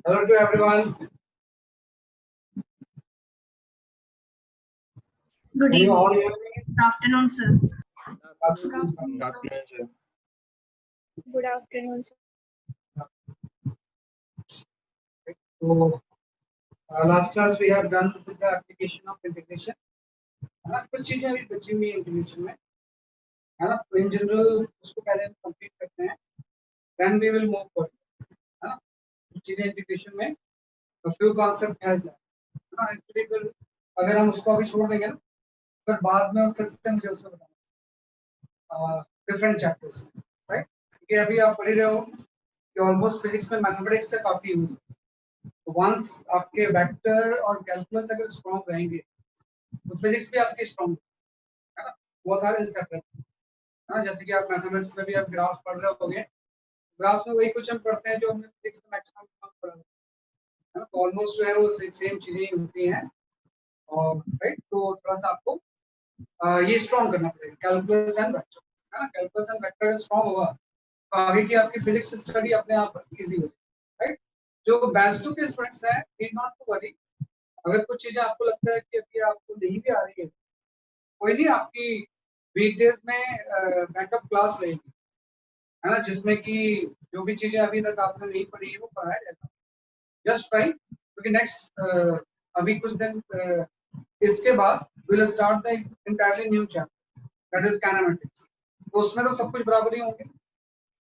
Hello to everyone. Good Can you all evening. hear me? Good afternoon, sir. Absolutely. Good afternoon, sir. So, last class we have done with the application of integration. है ना कुछ चीजें अभी बची हुई integration में है ना तो इन जनरल उसको पहले हम कंप्लीट करते हैं then we will move forward है ना कुछ चीजें इंटीग्रेशन में फ्यू कांसेप्ट हैज है ना एक्चुअली फिर अगर हम उसको अभी छोड़ देंगे ना फिर बाद में फिर से मुझे उसको बताना डिफरेंट चैप्टर्स राइट क्योंकि अभी आप पढ़ रहे हो कि ऑलमोस्ट फिजिक्स में मैथमेटिक्स का काफी यूज है तो वंस आपके वेक्टर और कैलकुलस अगर स्ट्रॉन्ग रहेंगे तो फिजिक्स भी आपकी स्ट्रॉन्ग है ना वो सारे इंसेपरेबल है ना जैसे कि आप मैथमेटिक्स में भी आप ग्राफ पढ़ रहे होगे ग्राफ में वही क्वेश्चन पढ़ते हैं जो हमने फिजिक्स में मैक्सिमम पढ़ा है ना तो ऑलमोस्ट जो है वो सेम चीजें ही होती हैं और राइट तो थोड़ा सा आपको ये स्ट्रॉन्ग करना पड़ेगा कैलकुलस एंड वेक्टर है ना कैलकुलस एंड वेक्टर स्ट्रॉन्ग होगा तो आगे की आपकी फिजिक्स स्टडी अपने आप इजी हो जाएगी राइट जो बैच 2 के स्टूडेंट्स हैं नीड नॉट टू वरी अगर कुछ चीजें आपको लगता है कि अभी आपको नहीं भी आ रही है कोई नहीं आपकी वीकडेज में बैकअप क्लास रहेगी है ना जिसमें कि जो भी चीजें अभी तक आपने नहीं पढ़ी है वो पढ़ाया जाएगा जस्ट ट्राई क्योंकि नेक्स्ट अभी कुछ दिन इसके बाद will start the entirely new chapter that is kinematics तो उसमें तो सब कुछ बराबर ही होंगे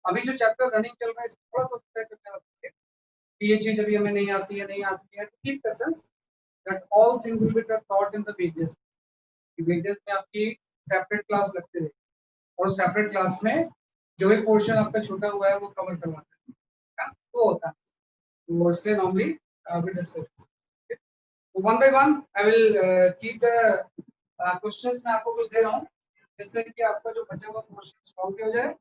अभी जो चैप्टर रनिंग चल रहा है इसमें थोड़ा सा तय करना होगा कि ये चीज अभी हमें नहीं आती है तो keep patience that all thing will be taught in the weekdays weekdays में आपकी सेपरेट क्लास लगते रहे और सेपरेट क्लास में जो भी पोर्शन आपका छूटा हुआ है वो कवर करवाते हैं तो होता है तो इसलिए normally we discuss one by one I will keep the questions मैं आपको कुछ दे रहा हूँ जिससे कि आपका जो बचा हुआ पोर्शन सॉल्व हो जाए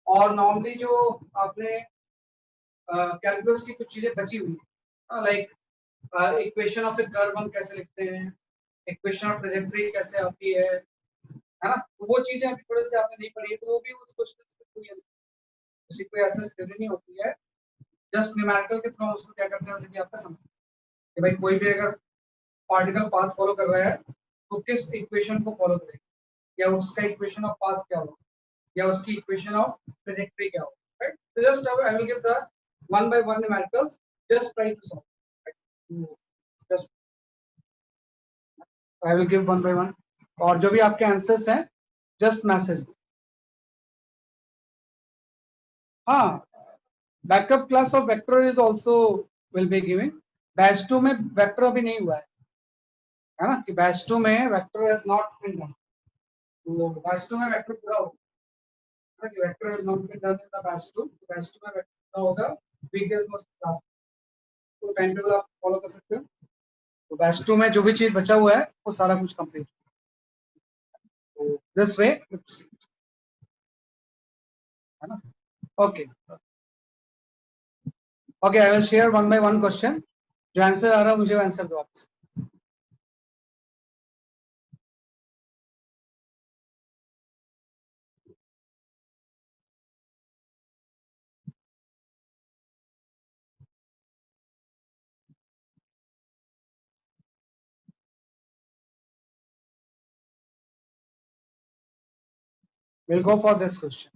और नॉर्मली जो आपने कैलकुलस की कुछ चीजें बची हुई है like equation of A curve हम कैसे लिखते हैं इक्वेशन ऑफ ट्रेजेक्टरी कैसे आती है ना तो वो चीजें अभी थोड़े से आपने नहीं पढ़ी है तो वो भी उस क्वेश्चन के थ्रू ही किसी कोई ऐसा स्टडी नहीं होती है जस्ट न्यूमेरिकल के थ्रू उसको क्या करते हैं जैसे कि आपका समझ कि भाई कोई भी अगर पार्टिकल पाथ फॉलो कर रहा है तो किस इक्वेशन को फॉलो करेगा या उसका इक्वेशन ऑफ पाथ क्या होगा या उसकी इक्वेशन ऑफ ट्रेजेक्टरी क्या होगा राइट तो just I will give the one by one numericals just try to solve just I will give one by one और जो भी आपके आंसर्स हैं जस्ट मैसेज हाँ backup class of vector is also will be giving batch 2 में vector अभी नहीं हुआ है ना कि बैच 2 में vector has not been done तो बैच 2 में वेक्टर पूरा होगा ना कि vector has not been done in the batch 2 में वेक्टर पूरा होगा वीकडेज मस्ट क्लास तो टाइम टेबल आप फॉलो कर सकते हो तो बैच 2 में जो भी चीज बचा हुआ है वो सारा कुछ कंप्लीट तो दिस वे है ना okay okay I will share one by one question जो आंसर आ रहा है मुझे आंसर दो आप we'll go for this question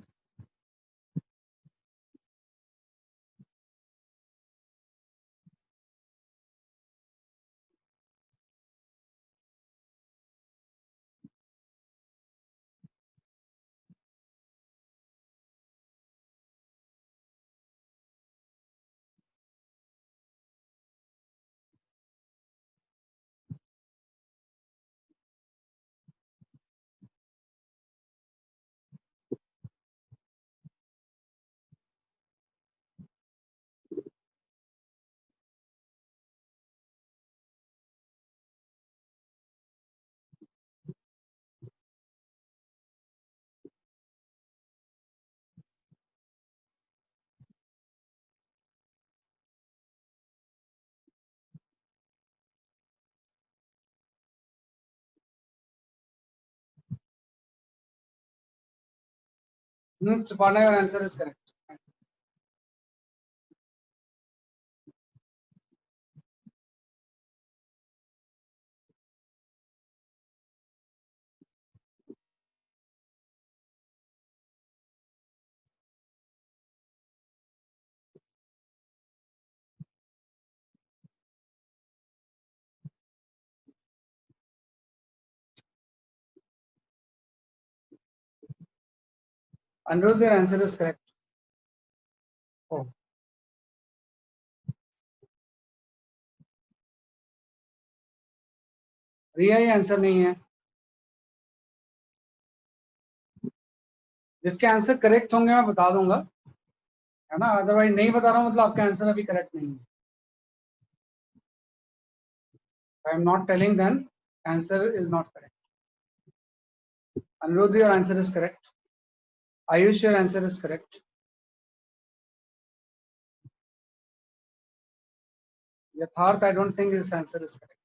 Suparna, your answer is correct. Anirudh, your answer is correct. Oh. रिया, ये आंसर नहीं है. जिसके आंसर करेक्ट होंगे मैं बता दूंगा, है ना. अदरवाइज नहीं बता रहा हूँ मतलब आपका आंसर अभी करेक्ट नहीं है. I am not telling then answer is not correct. Anirudh, your answer is correct. Ayush, your answer is correct. Yatharth, I don't think his answer is correct.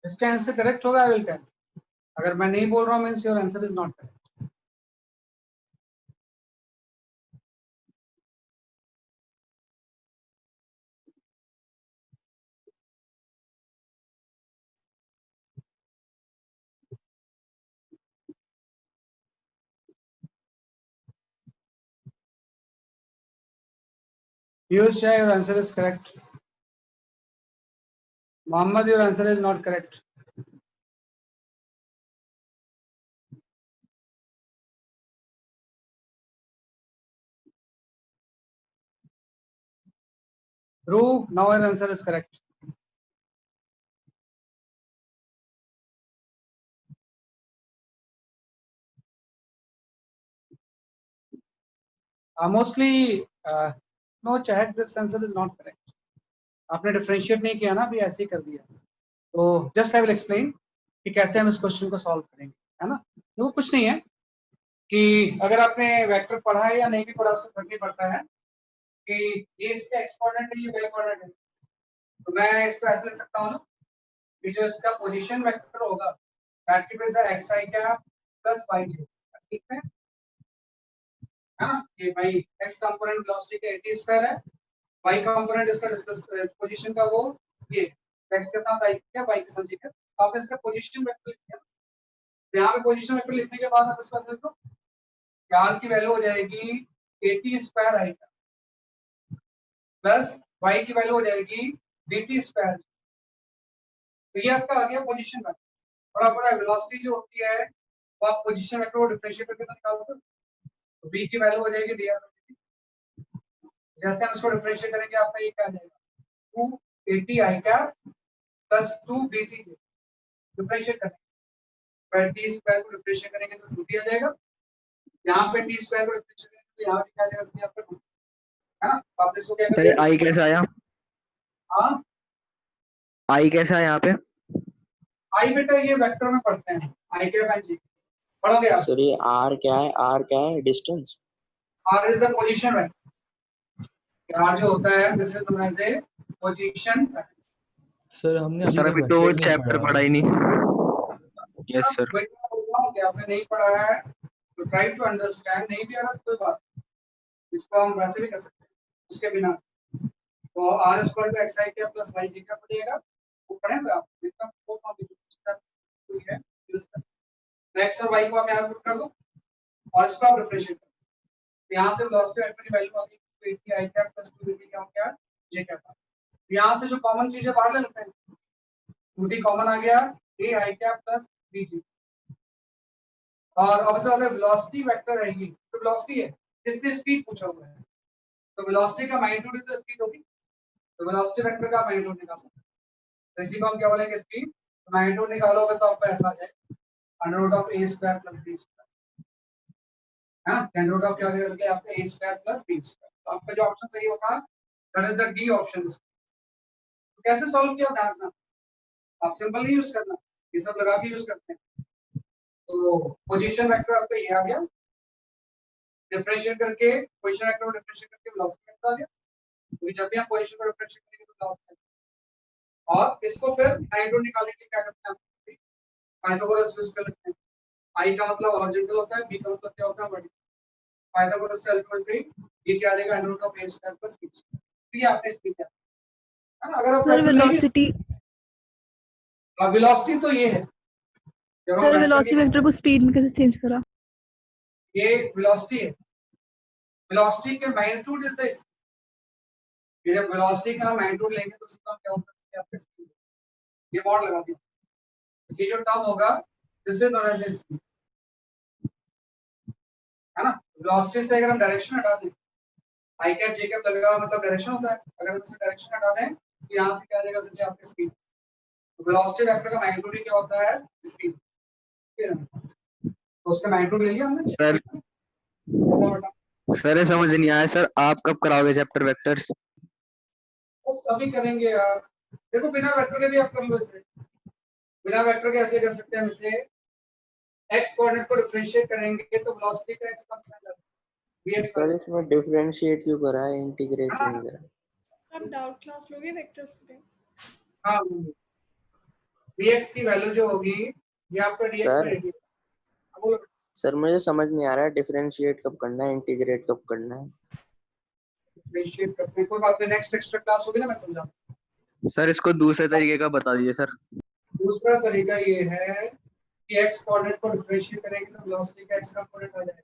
इसका आंसर करेक्ट होगा, आई will tell. अगर मैं नहीं बोल रहा हूँ means your answer is not correct. Piyush Shah, your answer is correct. Mohammed, your answer is not correct. Dhruv, now your answer is correct. Mostly, no, check, this answer is not correct. आपने differentiate नहीं किया ना, अभी ऐसे ही कर दिया. तो just I will explain कि कैसे हम इस क्वेश्चन को सॉल्व करेंगे, है ना. तो कुछ नहीं है कि अगर आपने वेक्टर पढ़ा है या नहीं भी पढ़ा उससे फर्क नहीं पड़ता है कि ये इसका एक्सपोनेंट है, ये वाई कोऑर्डिनेट है. तो मैं इसको ऐसे लिख सकता हूँ ना कि जो इसका पोजीशन वेक्टर होगा that is the X I cap plus Y J. ठीक है ना. ये भाई एक्स कंपोनेंट वेलोसिटी का एटी स्क्वायर है, वाई कंपोनेंट इसका डिस्कस पोजीशन का वो ये एक्स के साथ आई क्या वाई के साथ. ठीक है, आपने इसका पोजीशन वेक्टर लिख दिया. तो यहाँ पे पोजीशन वेक्टर लिखने के बाद आप इसको ऐसे लिखो कि आर की वैल्यू हो जाएगी एटी स्क्वायर आई का प्लस वाई की वैल्यू हो जाएगी बीटी स्क्वायर. तो ये आपका आ गया पोजीशन वेक्टर. और आपका वेलोसिटी जो होती है वो आप पोजीशन वेक्टर को डिफरेंशिएट करके निकालते हो. तो बी की वैल्यू हो जाएगी डी आर. जैसे हम इसको डिफरेंशिएट करेंगे आपका ये क्या आ जाएगा 280 आई कैप प्लस 2 बीटी जे. डिफरेंशिएट करेंगे पर टी स्क्वायर को डिफरेंशिएट करेंगे तो 2t आ जाएगा. यहाँ पे टी स्क्वायर को डिफरेंशिएट करेंगे तो यहाँ पे क्या आ जाएगा इसमें आपका 2, है ना. तो आप इसको क्या सर करेंगे. आई कैसा आया? हाँ, आई कैसा है यहाँ पे? आई बेटा ये वेक्टर में पढ़ते हैं, आई कैप एंड जी पढ़ोगे आप. सर ये आर क्या है? आर क्या है? Distance. R is the position vector. R जो होता है this is known as a position vector. Sir हमने सर अभी तो चैप्टर पढ़ा ही नहीं. Yes sir. आपने नहीं पढ़ा है तो ट्राई टू अंडरस्टैंड. नहीं भी आ रहा तो कोई बात नहीं, इसको हम वैसे भी कर सकते हैं उसके बिना. तो आर स्क्वायर का एक्स आई क्या प्लस वाई जी क्या पड़ेगा वो पढ़ेंगे आप. इतना वो कोई है एक्स और वाई को आप यहाँ पुट कर दो और इसको आप डिफरेंशिएट कर दो. यहाँ से वेलोसिटी वेक्टर की वैल्यू आ गई 280 आई कैप प्लस 2 क्या हो गया जे क्या था. यहाँ से जो कॉमन चीजें बाहर ले लेते हैं. 2t कॉमन आ गया a I cap plus b जी. और अब से अगर वेलोसिटी वेक्टर रहेगी तो वेलोसिटी है, इसने स्पीड पूछा हुआ है. तो वेलोसिटी का मैग्नीट्यूड तो स्पीड होगी. तो वेलोसिटी वेक्टर का मैग्नीट्यूड निकालो. तो इसी को हम क्या बोलेंगे स्पीड. तो मैग्नीट्यूड निकालोगे तो आपको ऐसा आ जाएगा under root of a square plus b square. हां, अंडर रूट ऑफ क्या हो जाएगा आपका a square plus b square. तो आपका जो ऑप्शन सही होगा that is the D option. तो कैसे सॉल्व किया ध्यान रखना. आप सिंपल नहीं यूज करना, ये सब लगा के यूज करते हैं. तो पोजीशन वेक्टर आपका ये आ गया. डिफरेंशिएट करके पोजीशन वेक्टर को डिफरेंशिएट करके वेलोसिटी वेक्टर आ गया. तो जब भी आप पोजीशन को डिफरेंशिएट करेंगे तो वेलोसिटी. और इसको फिर मैग्नीट्यूड निकालने के लिए क्या करते हैं आप पाइथागोरस यूज कर लेते हैं. आई का मतलब हॉरिजॉन्टल होता है, बी का मतलब क्या होता है वर्टिकल. पाइथागोरस से हेल्प करके ये क्या आ जाएगा under root of a square plus b square. तो ये आपने इसकी क्या है ना. अगर आप वेलोसिटी वेलोसिटी तो ये है जब हम वेलोसिटी वेक्टर को स्पीड में कैसे चेंज करा. ये वेलोसिटी है, वेलोसिटी के मैग्नीट्यूड इज द, ये जब वेलोसिटी का मैग्नीट्यूड लेंगे तो उसका क्या होता है आपके स्पीड, ये मॉड लगा दिया, तो ये जो टर्म होगा this is known as speed, है ना। वेलोसिटी से अगर हम डायरेक्शन हटा दें, आई कैप जे कैप लगा हुआ मतलब डायरेक्शन होता है, अगर हम इससे डायरेक्शन हटा दें तो यहाँ से क्या आ जाएगा समझिए आपकी स्पीड, तो वेलोसिटी वेक्टर का मैग्नीट्यूड क्या होता है स्पीड, तो उसका मैग्नीट्यूड ले लिया हमने सर बटा, सर ये समझ नहीं आया सर, आप कब कराओगे चैप्टर वेक्टर्स? बस अभी करेंगे यार, देखो बिना वेक्टर के भी आप कर लो इसे, बिना वेक्टर के ऐसे कर सकते हैं हम इसे, x कोऑर्डिनेट को डिफरेंशिएट करेंगे तो वेलोसिटी का x कंपोनेंट vx आ सर जाएगा, इसमें डिफरेंशिएट क्यों करा है, इंटीग्रेट क्यों नहीं करा? आप डाउट क्लास लोगे वेक्टर्स पे? हाँ vx की वैल्यू जो होगी ये आपका dx सर बाई dt, अब बोलो सर मुझे समझ नहीं आ रहा है डिफरेंशिएट कब करना है, इंटीग्रेट कब करना है? डिफरेंशिएट करते हैं, कोई बात नहीं, नेक्स्ट एक्स्ट्रा क्लास होगी ना मैं समझाऊंगा। सर इसको दूसरे तरीके का बता दीजिए सर। दूसरा तरीका ये है कि x कोऑर्डिनेट को डिफरेंशिएट करेंगे तो वेलोसिटी का x कंपोनेंट आ जाएगा,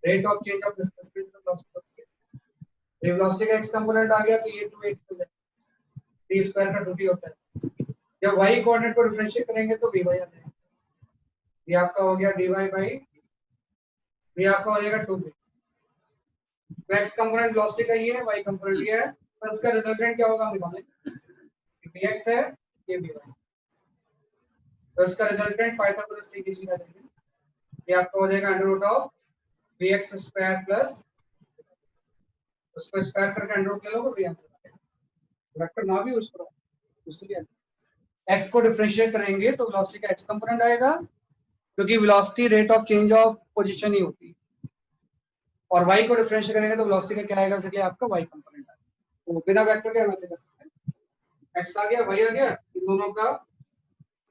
rate of change of displacement तो वेलोसिटी, वेलोसिटी का x कंपोनेंट आ गया तो ये 280 हो जाएगा, d स्क्वायर का 2d होता है, जब y कोऑर्डिनेट को डिफरेंशिएट करेंगे तो dy आ जाएगा, ये आपका हो गया dy बाई, ये आपका हो जाएगा 2b, तो x कंपोनेंट वेलोसिटी का ये है, y कंपोनेंट ये है, तो इसका रिजल्टेंट क्या होगा हम निकालेंगे, dx है ये dy, तो इसका रिजल्टेंट पाइथागोरस सीरीज निकाल देंगे, ये आपका हो जाएगा under root of bx square plus, उसको स्क्वायर करके अंडर रूट ले लो तो ये आंसर आ जाएगा, वेक्टर ना भी यूज करो, इसलिए x को डिफरेंशिएट करेंगे तो वेलोसिटी का x कंपोनेंट आएगा, क्योंकि velocity rate of change of position ही होती है, और y को डिफरेंशिएट करेंगे तो वेलोसिटी का क्या आएगा इसलिए आपका y कंपोनेंट आएगा, तो बिना वेक्टर के हम ऐसे कर सकते हैं, x आ गया y आ गया, इन दोनों का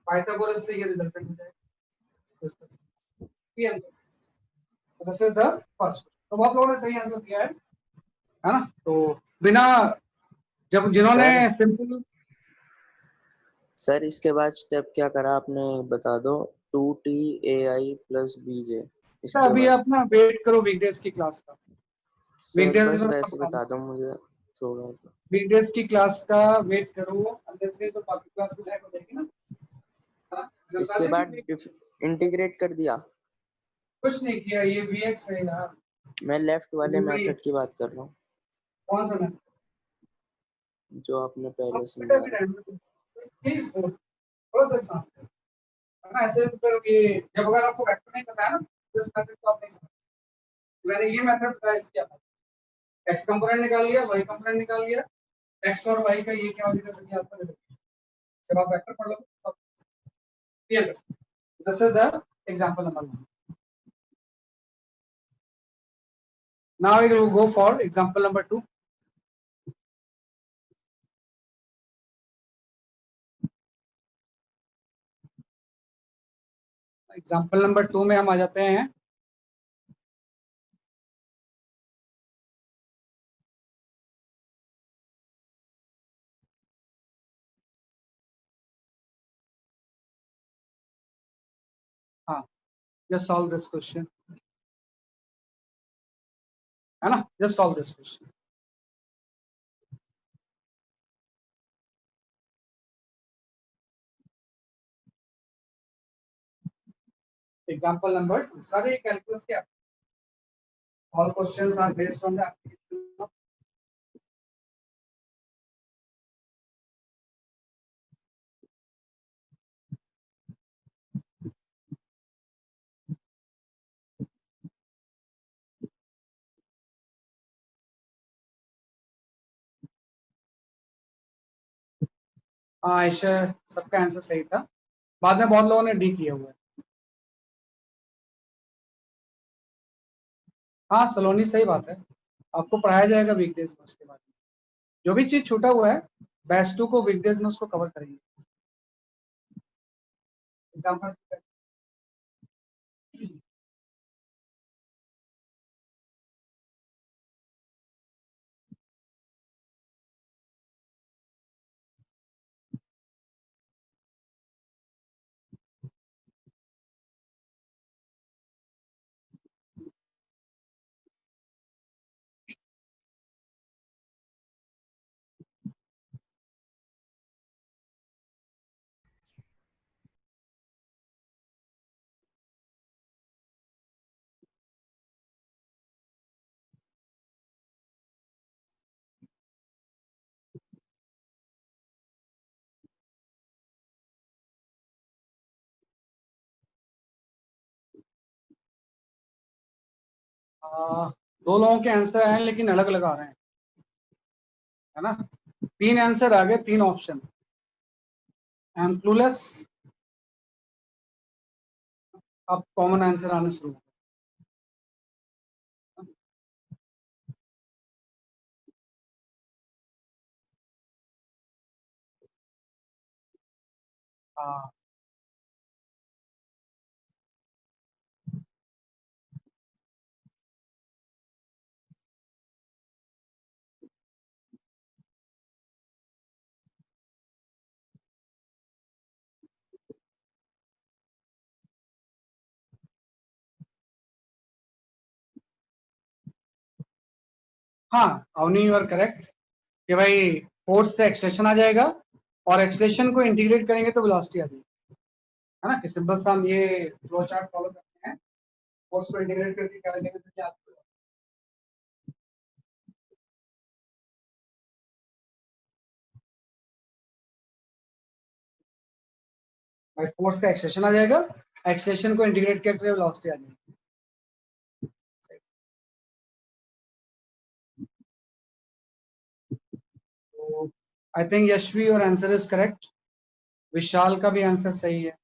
पाइथागोरस से ये रिजल्टेंट हो जाएगा, ये आंसर, तो दिस इज द फर्स्ट, तो बहुत लोगों ने सही आंसर दिया है ना, तो बिना, जब जिन्होंने सर सिंपल, सर इसके बाद स्टेप क्या करा आपने, बता दो। 2t ai प्लस bj, इसके अभी बाद? आप ना वेट करो वीकडेज की क्लास का, सर वीकडेज बस में वैसे बता बता दूंगा, दो मुझे थोड़ा तो। वीकडेज की क्लास का वेट करो, अंदर से तो बाकी क्लास में लैग हो जाएगी ना, हाँ, बता इसके दें बाद कि इंटीग्रेट कर दिया? कुछ नहीं किया, ये vx है यार, मैं लेफ्ट वाले ऊपरी मेथड की बात कर रहा हूँ, कौन सा मैं, जो आपने अब पहले बेटा भी समझाया। रहने दो प्लीज, थोड़ा देर शांत है ना, ऐसे तो फिर ये जब अगर आपको वेक्टर नहीं पता है ना तो इस मेथड को आप नहीं समझ, मैंने ये मेथड बताया इसके आप x कंपोनेंट निकाल लिया, y कंपोनेंट निकाल लिया, x और y का ये क्या हो जाएगा कि आपका रिजल्ट, जब आप वेक्टर पढ़ लो तो आप क्लियर कर सकते, this is the example number 1, now we will go for example number 2, example number 2 में हम आ जाते हैं, हाँ just solve this question, है ना, just solve this question, example number 2 सारे कैलकुलस के, all questions are based on the application of, हाँ ऐसे सबका आंसर सही था, बाद में बहुत लोगों ने डी किया हुआ है, हाँ सलोनी सही बात है, आपको पढ़ाया जाएगा वीकडेज में, उसके बाद जो भी चीज छूटा हुआ है बैच 2 को वीकडेज में उसको कवर करेंगे, एग्जाम्पल दो लोगों के आंसर आए हैं लेकिन अलग अलग आ रहे हैं, है ना। 3 आंसर आ गए, 3 ऑप्शन। I am clueless. अब कॉमन आंसर आने शुरू हो गए। हाँ, हाँ अवनी यू आर करेक्ट कि भाई फोर्स से एक्सलेशन आ जाएगा और एक्सलेशन को इंटीग्रेट करेंगे तो वेलोसिटी आ जाएगी, है ना। कि सिंपल सा हम ये फ्लो चार्ट फॉलो करते हैं, फोर्स को इंटीग्रेट करके क्या देंगे तो क्या भाई फोर्स से एक्सलेशन आ जाएगा, एक्सलेशन को इंटीग्रेट करके वेलोसिटी आ जाएगी। तो I think Yashvi your answer is correct. Vishal का भी आंसर सही है।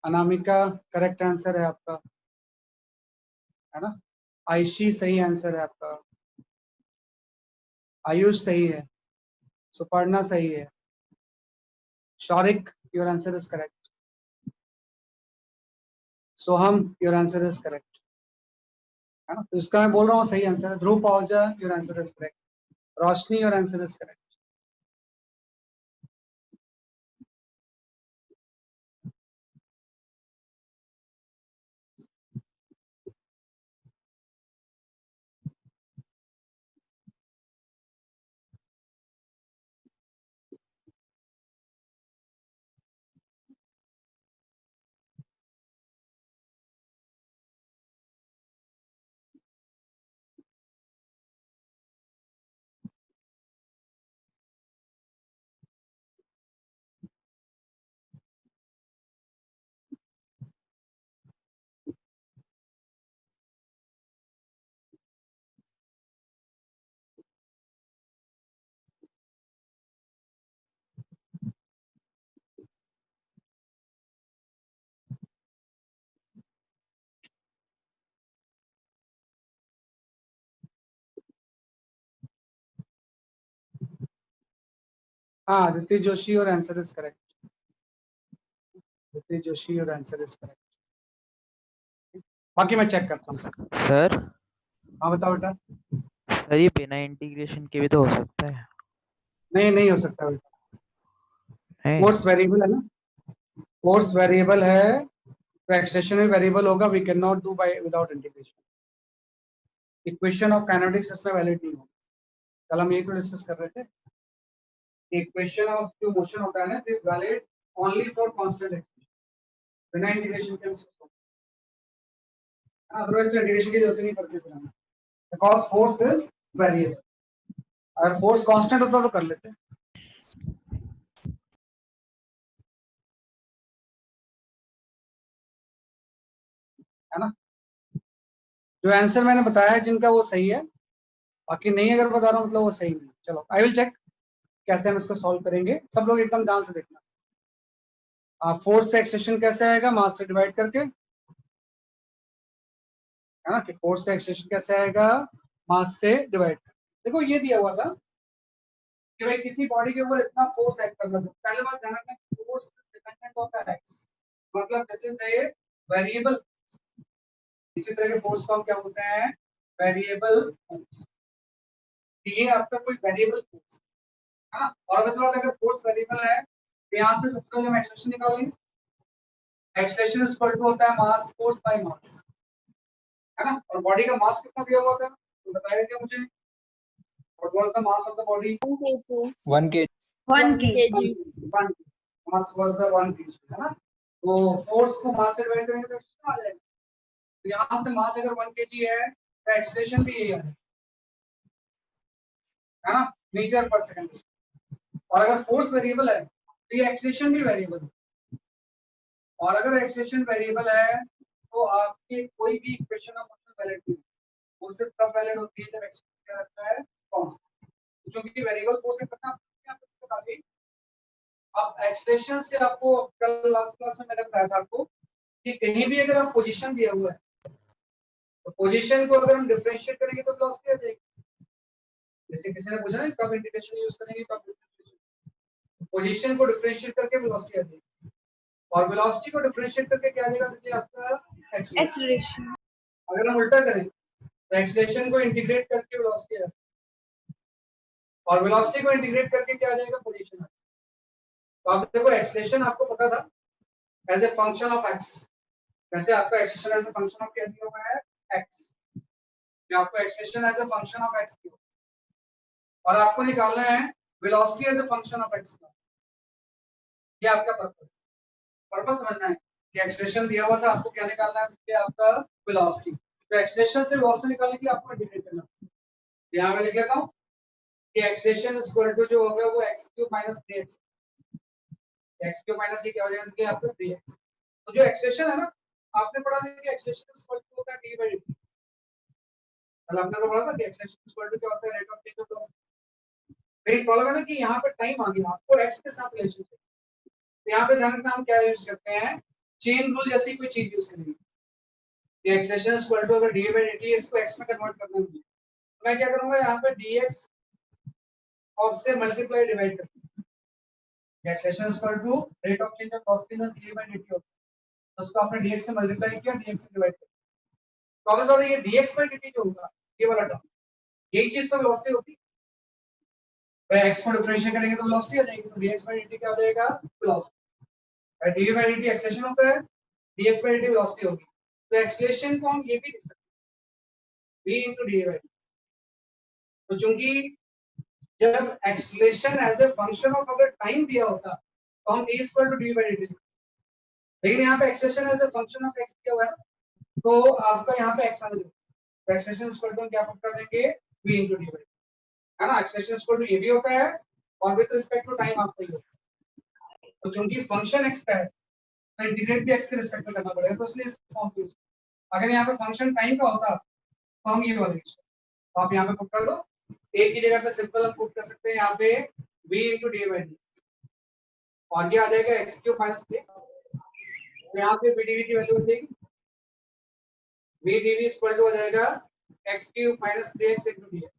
अनामिका करेक्ट आंसर है आपका, है ना। आयशी सही आंसर है आपका। आयुष सही है। सुपर्णा सही है। Shaurik your answer is correct. Soham your answer is correct, है ना। तो इसका मैं बोल रहा हूँ सही आंसर है। Dhruv Pahuja your answer is correct. Roshni your answer is correct. हाँ Aditya Joshi your answer is correct. Aditya Joshi your answer is correct. बाकी मैं चेक करता हूँ। सर हाँ बताओ बेटा। सर ये बिना इंटीग्रेशन के भी तो हो सकता है। नहीं नहीं हो सकता बेटा, नहीं फोर्स वेरिएबल है ना। फोर्स वेरिएबल है तो एक्सलेशन भी वेरिएबल होगा। We can not do by without integration. Equation of kinetics इसमें वैलिड नहीं होगा। कल हम यही तो डिस्कस कर रहे थे। इक्वेशन ऑफ जो मोशन होता है ना, it is valid only for constant acceleration. बिना इंटीग्रेशन के अदरवाइज इंटीग्रेशन की जरूरत नहीं पड़ती फिर हमें, बिकॉज फोर्स इज वेरिएबल। अगर फोर्स कांस्टेंट होता तो कर लेते, है ना। जो आंसर मैंने बताया है जिनका वो सही है, बाकी नहीं अगर बता रहा हूँ मतलब वो सही नहीं। चलो आई विल चेक कैसे हम इसको सॉल्व करेंगे। सब लोग एकदम ध्यान से देखना। फोर्स से एक्सलेशन कैसे आएगा, मास से डिवाइड करके, है ना। कि फोर्स से एक्सलेशन कैसे आएगा, मास से डिवाइड करके। देखो ये दिया हुआ था कि भाई किसी बॉडी के ऊपर इतना फोर्स एक्ट करना था। पहले बात ध्यान रखना, फोर्स डिपेंडेंट होता है एक्स, मतलब दिस इज ए वेरिएबल। इसी तरह के फोर्स को हम क्या बोलते हैं, वेरिएबल फोर्स। ये आपका कोई वेरिएबल फोर्स है ना। और वैसे बात अगर फोर्स वेरिएबल है तो यहाँ से सबसे पहले हम एक्सप्रेशन निकालेंगे। एक्सलेशन इज इक्वल टू होता है मास फोर्स बाय मास, है ना। और बॉडी का मास कितना दिया हुआ था तो बताया क्या मुझे, what was the mass of the body. 1 kg. 1 kg. Mass was the 1 kg, है ना। तो फोर्स को मास से डिवाइड करेंगे तो एक्सलेशन आ जाएगा। तो यहाँ से मास अगर 1 kg है तो एक्सलेशन भी यही है ना, मीटर पर सेकंड। और अगर फोर्स वेरिएबल है तो ये एक्सलेशन भी वेरिएबल है। और अगर एक्सलेशन वेरिएबल है तो आपके कोई भी इक्वेशन ऑफ मोशन वैलिड नहीं। वो सिर्फ तब वैलिड होती है जब एक्सप्रेशन क्या रहता है कांस्टेंट। क्योंकि वेरिएबल फोर्स से पता है आपको बता दी। अब एक्सप्रेशन से आपको कल लास्ट क्लास में मैंने बताया था आपको कि कहीं भी अगर आप पोजीशन दिया हुआ है तो पोजीशन को अगर हम डिफरेंशिएट करेंगे तो वेलोसिटी आ जाएगी। जैसे किसी ने पूछा ना कब इंटीग्रेशन यूज करेंगे कब डिफरेंशिएशन, पोजीशन को डिफरेंशिएट करके वेलोसिटी आ जाएगी और वेलोसिटी को डिफरेंशिएट करके क्या आ जाएगा इसलिए आपका एक्सलेशन। Acceleration. अगर हम उल्टा करें तो एक्सलेशन को इंटीग्रेट करके वेलोसिटी आ जाएगी और वेलोसिटी को इंटीग्रेट करके क्या आ जाएगा पोजीशन। तो आप देखो एक्सलेशन आपको पता था as a function of X, वैसे आपका acceleration as a function of क्या दिया हुआ है एक्स, या आपको acceleration as a function of X दिया और आपको निकालना है velocity as a function of X का। ये आपका पर्पस समझना है कि एक्सलेशन दिया हुआ था आपको क्या निकालना है इसलिए आपका वेलोसिटी। तो एक्सलेशन से वेलोसिटी निकालने के लिए आपको इंटीग्रेट करना है। यहां पे लिख लेता हूं कि एक्सलेशन इज इक्वल टू जो होगा वो x³ - 3x, x³ - ये क्या हो जाएगा इसलिए आपका 3x। तो जो एक्सलेशन है ना आपने पढ़ा था कि एक्सलेशन इज इक्वल टू होता है d/dt। कल आपने तो पढ़ा था कि एक्सलेशन इज इक्वल टू क्या होता है rate of change of velocity. Main problem है ना कि यहाँ पे टाइम आ गया आपको x के साथ रिलेशन चाहिए। तो यहाँ पे ध्यान रखना हम क्या यूज करते हैं चेन रूल जैसी कोई चीज यूज करेंगे। ये एक्सलेशन इज इक्वल टू अगर d/dt इसको x में कन्वर्ट करना है मुझे तो मैं क्या करूंगा यहाँ पे dx ऑफ से मल्टीप्लाई डिवाइड करके acceleration is equal to rate of change of velocity plus d/dt होता है। तो उसको आपने dx से मल्टीप्लाई किया dx से डिवाइड किया तो अब इस बात ये dx/dt जो होगा ये वाला टर्म यही चीज तो वेलोसिटी होती है। x को डिफरेंशिएट करेंगे तो वेलोसिटी आ जाएगी। तो dx/dt क्या हो जाएगा वेलोसिटी, d/dt एक्सलेशन होता है dx/dt वेलोसिटी होगी। तो एक्सलेशन को हम ये भी लिख सकते हैं v × d/dt। तो चूंकि जब acceleration as a function of अगर टाइम दिया होता तो हम a = d/dt, लेकिन यहाँ पे acceleration as a function of x दिया हुआ है तो आपका यहाँ पे x आ जाएगा। तो एक्सलेशन इज इक्वल टू क्या पुट कर देंगे v × d/dt, है ना। एक्सलेशन इज इक्वल टू ये भी होता है और विद रिस्पेक्ट टू टाइम आपका ये होता है। तो चूंकि फंक्शन x का है तो इंटीग्रेट भी x के रिस्पेक्ट में करना पड़ेगा तो इसलिए इस फॉर्म यूज। अगर यहाँ पे फंक्शन टाइम का होता तो हम ये वाला यूज करते। तो आप यहाँ पे पुट कर दो a की जगह पे सिंपल हम पुट कर सकते हैं यहाँ पे v × d/dt और ये आ जाएगा x³ - 3x। तो यहाँ पे vdv की वैल्यू हो जाएगी vdv इक्वल टू हो जाएगा x³ - 3x × dx।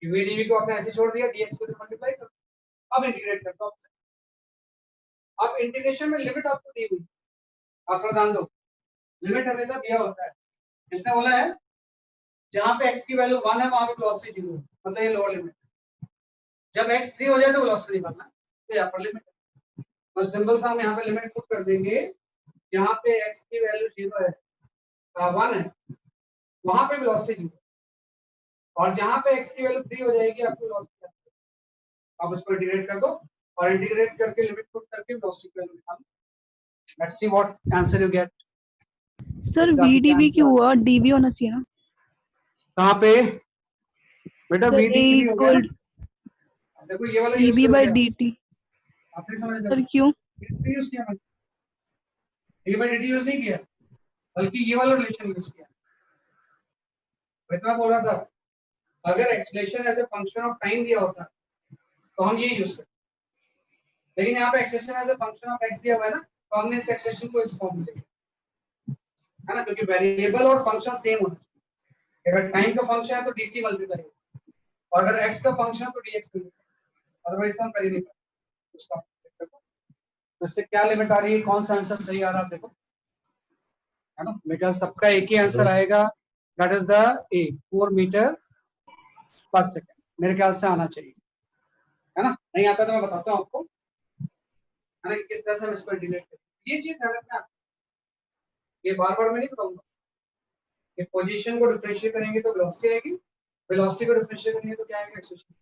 vdv को आपने ऐसे छोड़ दिया dx को मल्टीप्लाई कर अब इंटीग्रेट कर दो। अब इंटीग्रेशन में लिमिट आपको दी हुई आप ध्यान दो लिमिट हमेशा दिया होता है। इसने बोला है जहां पे x की वैल्यू 1 है वहां पे वेलोसिटी 0 है, मतलब ये लोअर लिमिट है। जब x 3 हो जाए तो वेलोसिटी निकालना है तो ये अपर लिमिट है। तो सिंपल सा हम यहाँ पे लिमिट पुट कर देंगे जहां पे x की वैल्यू 0 है 1 है वहां पे वेलोसिटी 0 और जहां पे x की वैल्यू 3 हो जाएगी आपको वेलोसिटी आप उसको इंटीग्रेट कर दो और इंटीग्रेट करके लिमिट पुट करके वेलोसिटी की वैल्यू निकालो। Let's see what answer you get. Sir VDV क्यों हुआ DV होना चाहिए ना। कहाँ पे बेटा सर VDV हो गया A ना? देखो ये वाला = DV/dt। आपने समझ सर क्यों यूज किया मैंने d/dt यूज नहीं किया बल्कि ये वाला रिलेशन यूज किया। इतना बोला था अगर acceleration as a function of time दिया होता तो हम ये यूज करते, लेकिन यहाँ पे acceleration as a function of x दिया हुआ है ना तो हमने इस एक्सलेशन को इस फॉर्म में लिखा है ना, क्योंकि वेरिएबल और फंक्शन सेम होना चाहिए। अगर टाइम का फंक्शन है तो dt मल्टीप्लाई होगा और अगर x का फंक्शन है तो dx मल्टीप्लाई, अदरवाइज हम कर ही नहीं पाते। तो इससे क्या लिमिट आ रही है, कौन सा आंसर सही आ रहा है देखो, है ना। मेरा सबका एक ही आंसर आएगा, that is the A 4 metre पर सेकंड मेरे ख्याल से आना चाहिए, है ना। नहीं आता तो मैं बताता हूँ आपको, है ना, किस तरह से हम इसको इंटीग्रेट करें। ये चीज ध्यान रखना, ये बार बार मैं नहीं बताऊंगा कि पोजीशन को डिफरेंशिएट करेंगे तो वेलोसिटी आएगी, वेलोसिटी को डिफरेंशिएट करेंगे तो क्या आएगा एक्सलेशन,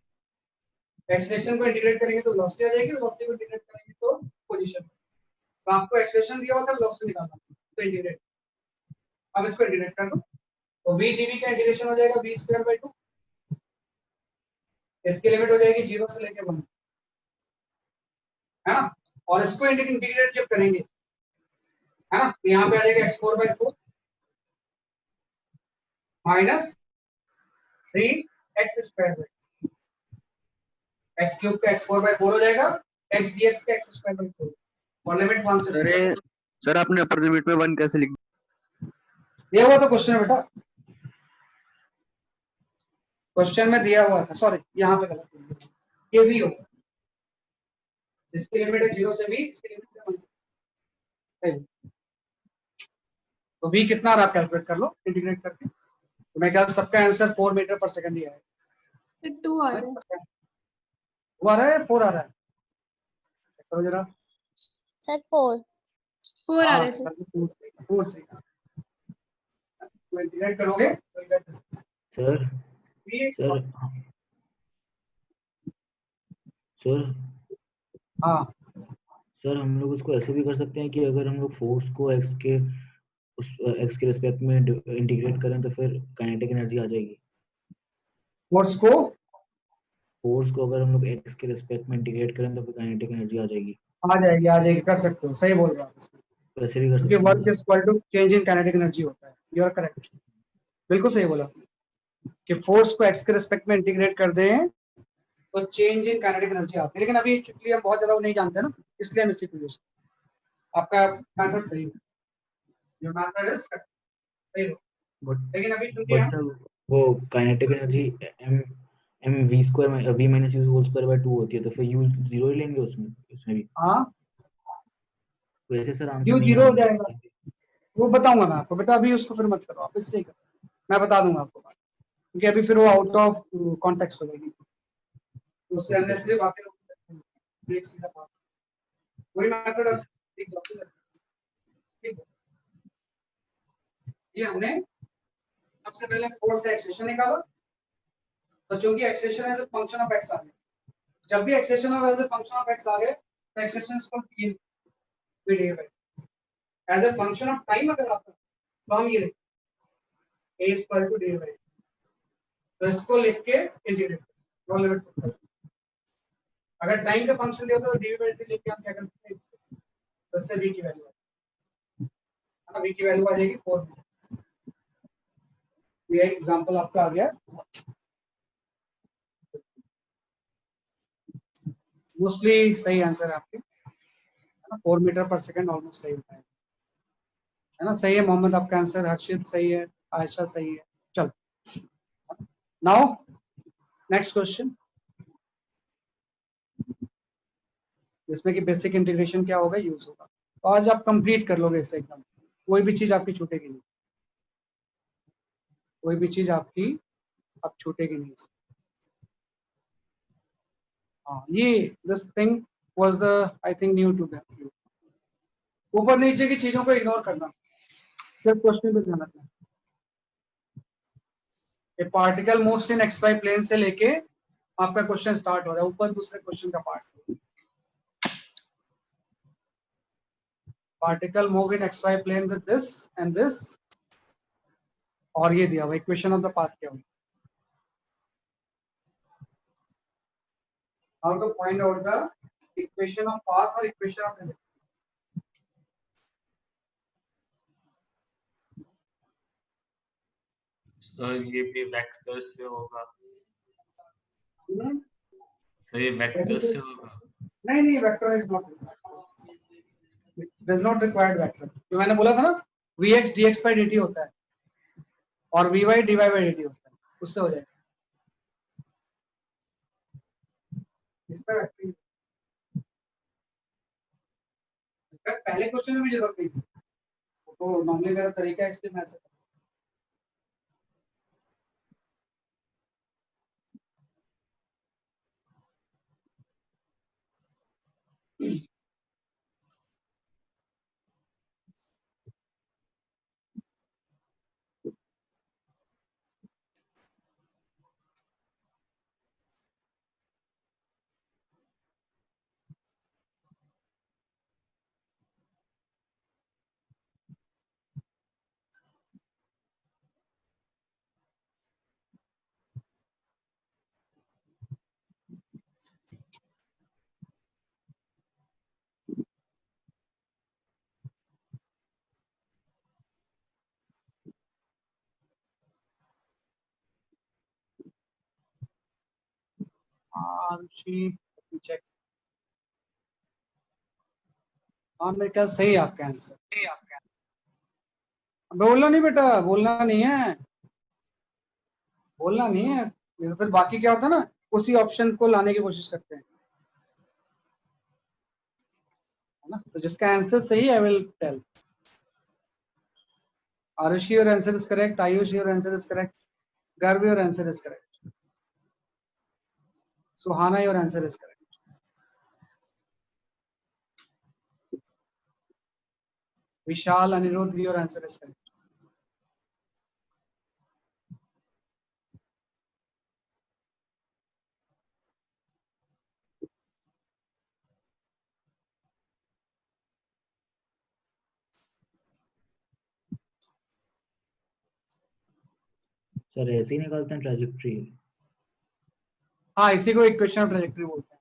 एक्सलेशन को इंटीग्रेट करेंगे तो वेलोसिटी आ जाएगी, वेलोसिटी को इंटीग्रेट करेंगे तो पोजीशन। तो आपको एक्सलेशन दिया हुआ था वेलोसिटी निकालना तो इंटीग्रेट, अब इसको इंटीग्रेट कर दो तो v dv का इंटीग्रेशन हो जाएगा v²/2, इसकी लिमिट हो जाएगी 0 से लेके 1, है ना। और इसको इंटीग्रेट जब करेंगे, है ना, तो यहाँ पे आ जाएगा x4/4 minus 3x square x cube का x4/4 हो जाएगा, x dx का x²/4 और लिमिट 1 से सर सर आपने अपर लिमिट में 1 कैसे लिख दिया हुआ था क्वेश्चन में बेटा, क्वेश्चन में दिया हुआ था, सॉरी यहाँ पे गलत हो गया, ये भी होगा, इसकी लिमिट है 0 से b, इसकी लिमिट है 1 से a। तो v कितना आ रहा है कैलकुलेट कर लो इंटीग्रेट करके, तो मैं क्या सबका आंसर 4 मीटर पर सेकंड ही आएगा। तो 2 आ रहा है। वो आ रहा है 4 आ रहा है, चेक करो जरा। सर 4। 4 आ रहा है सर। 4 से तो इंटीग्रेट करोगे तो ये सर v सर सर हाँ सर हम लोग उसको ऐसे भी कर सकते हैं कि अगर हम लोग फोर्स को उस एक्स के रिस्पेक्ट में इंटीग्रेट करें तो फिर काइनेटिक एनर्जी आ जाएगी। फोर्स को फोर्स को अगर हम लोग एक्स के रिस्पेक्ट में इंटीग्रेट करें तो फिर काइनेटिक एनर्जी आ जाएगी। आ जाएगी कर सकते हो, सही बोल रहे हो आप, वैसे भी कर क्योंकि सकते हैं work is equal to change in kinetic energy होता है, यू आर करेक्ट, बिल्कुल सही बोला कि फोर्स को एक्स के रिस्पेक्ट में इंटीग्रेट कर दें तो चेंज इन काइनेटिक एनर्जी आती है, लेकिन अभी चूंकि हम बहुत ज्यादा वो नहीं जानते ना, इसलिए हम इसी को आपका मेथड सही है, जो मेथड इज सही है, लेकिन अभी चूंकि बट हम सर वो kinetic energy M M V square V minus U whole square by 2 होती है, तो फिर यू जीरो ही लेंगे उसमें भी। हाँ वैसे सर आंसर यू नहीं जीरो हो आएगा। जाएगा, वो बताऊंगा मैं आपको बेटा, अभी उसको फिर मत करो आप, इससे ही करो, मैं बता दूंगा आपको बात, क्योंकि अभी फिर वो आउट ऑफ कॉन्टेक्स्ट हो जाएगी, उससे अननेसेसरी बातें एक सीधा बात, वही मेथड ठीक है। ये हमने सबसे पहले फोर्स से एक्सेलेरेशन निकाला, तो चूंकि acceleration as a function of x आ गया, जब भी acceleration of as a function of x आ गए तो एक्सेलेरेशन को feel as a function of time अगर आता तो हम ये लिखते a इक्वल टू dy, तो इसको लिख के इंटीग्रेट करो, लिमिट पुट करो, अगर टाइम का फंक्शन दिया होता तो dy बाय dt लिख के हम क्या करते हैं, तो इससे v की वैल्यू है ना, v की वैल्यू आ जाएगी 4। ये एग्जांपल आपका आ गया, मोस्टली सही आंसर है आपके, है ना, 4 मीटर पर सेकंड ऑलमोस्ट सही होता है ना, सही है मोहम्मद आपका आंसर, हर्षित सही है, आयशा सही है। चलो नाउ नेक्स्ट क्वेश्चन, जिसमें कि बेसिक इंटीग्रेशन क्या होगा यूज होगा, तो आज आप कंप्लीट कर लोगे इसे एकदम, कोई भी चीज आपकी छूटेगी नहीं, कोई भी चीज आपकी अब छूटेगी नहीं। हाँ ये this thing was the I think new to that, ऊपर नीचे की चीजों को इग्नोर करना, सिर्फ क्वेश्चन पे ध्यान रखना। ये particle moves in X Y plane से लेके आपका क्वेश्चन स्टार्ट हो रहा है, ऊपर दूसरे क्वेश्चन का part, particle move in X Y plane with this and this, और ये दिया हुआ इक्वेशन ऑफ द पाथ क्या होगी, how to find out the equation of path और इक्वेशन ऑफ डायरेक्शन। सर ये भी वेक्टर से होगा, तो ये वेक्टर से होगा। नहीं नहीं vector is not, does not required vector, जो मैंने बोला था ना vx dx by dt होता है और vy dy by dt होता है, उससे हो जाएगा, इसका वेक्टर पहले क्वेश्चन में भी जरूरत नहीं थी, तो नॉर्मली मेरा तरीका है इसलिए मैं ऐसा आरुषि चेक। हाँ मेरे ख्याल सही है आपका आंसर। बोलना नहीं बेटा, बोलना नहीं है, बोलना नहीं है, नहीं तो फिर बाकी क्या होता है ना, उसी ऑप्शन को लाने की कोशिश करते हैं, है ना। तो जिसका आंसर सही है, I will tell. Arushi, your answer is correct. Ayush, your answer is correct. Garv, your answer is correct. Suhana, your answer is correct. Vishal, Aniruddh, your answer is correct. Sir ऐसे ही निकालते हैं ट्रैजेक्टरी? हाँ, इसी को इक्वेशन ऑफ ट्रैजेक्टरी बोलते हैं।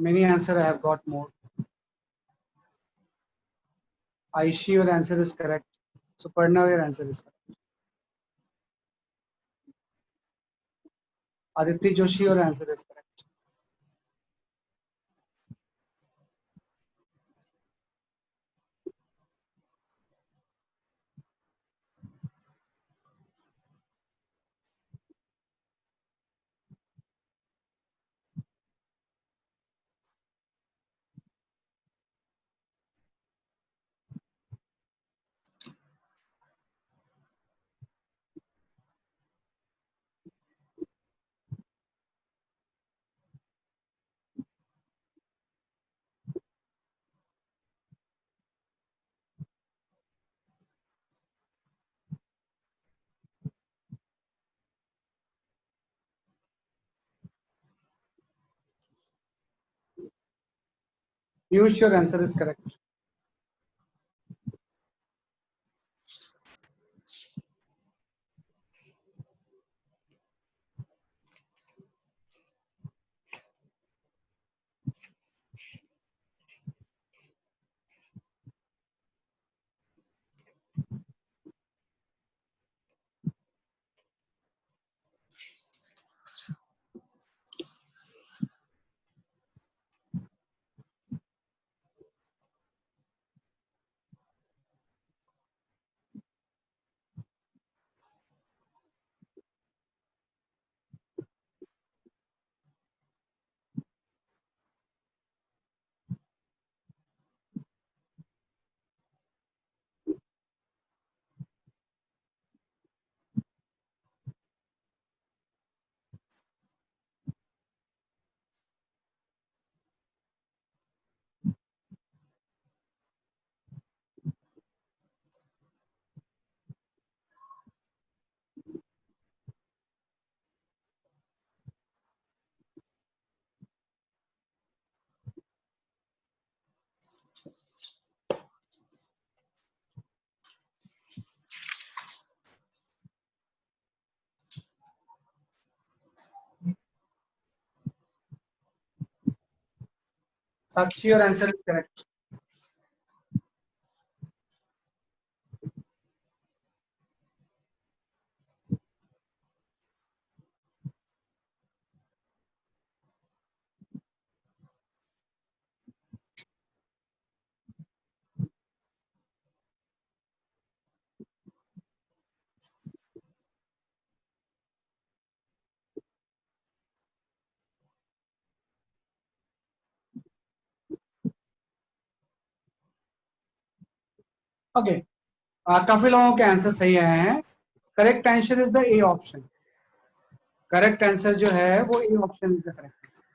Many answer I have got more. Aishi, your answer is correct. Suparna, your answer is correct. Aditi Joshi, your answer is correct. Piyush, your answer is correct. Sakshi, your answer is correct. Okay, काफी लोगों के answer सही आए हैं। Correct answer is the A option. Correct answer जो है वो A option is the correct answer,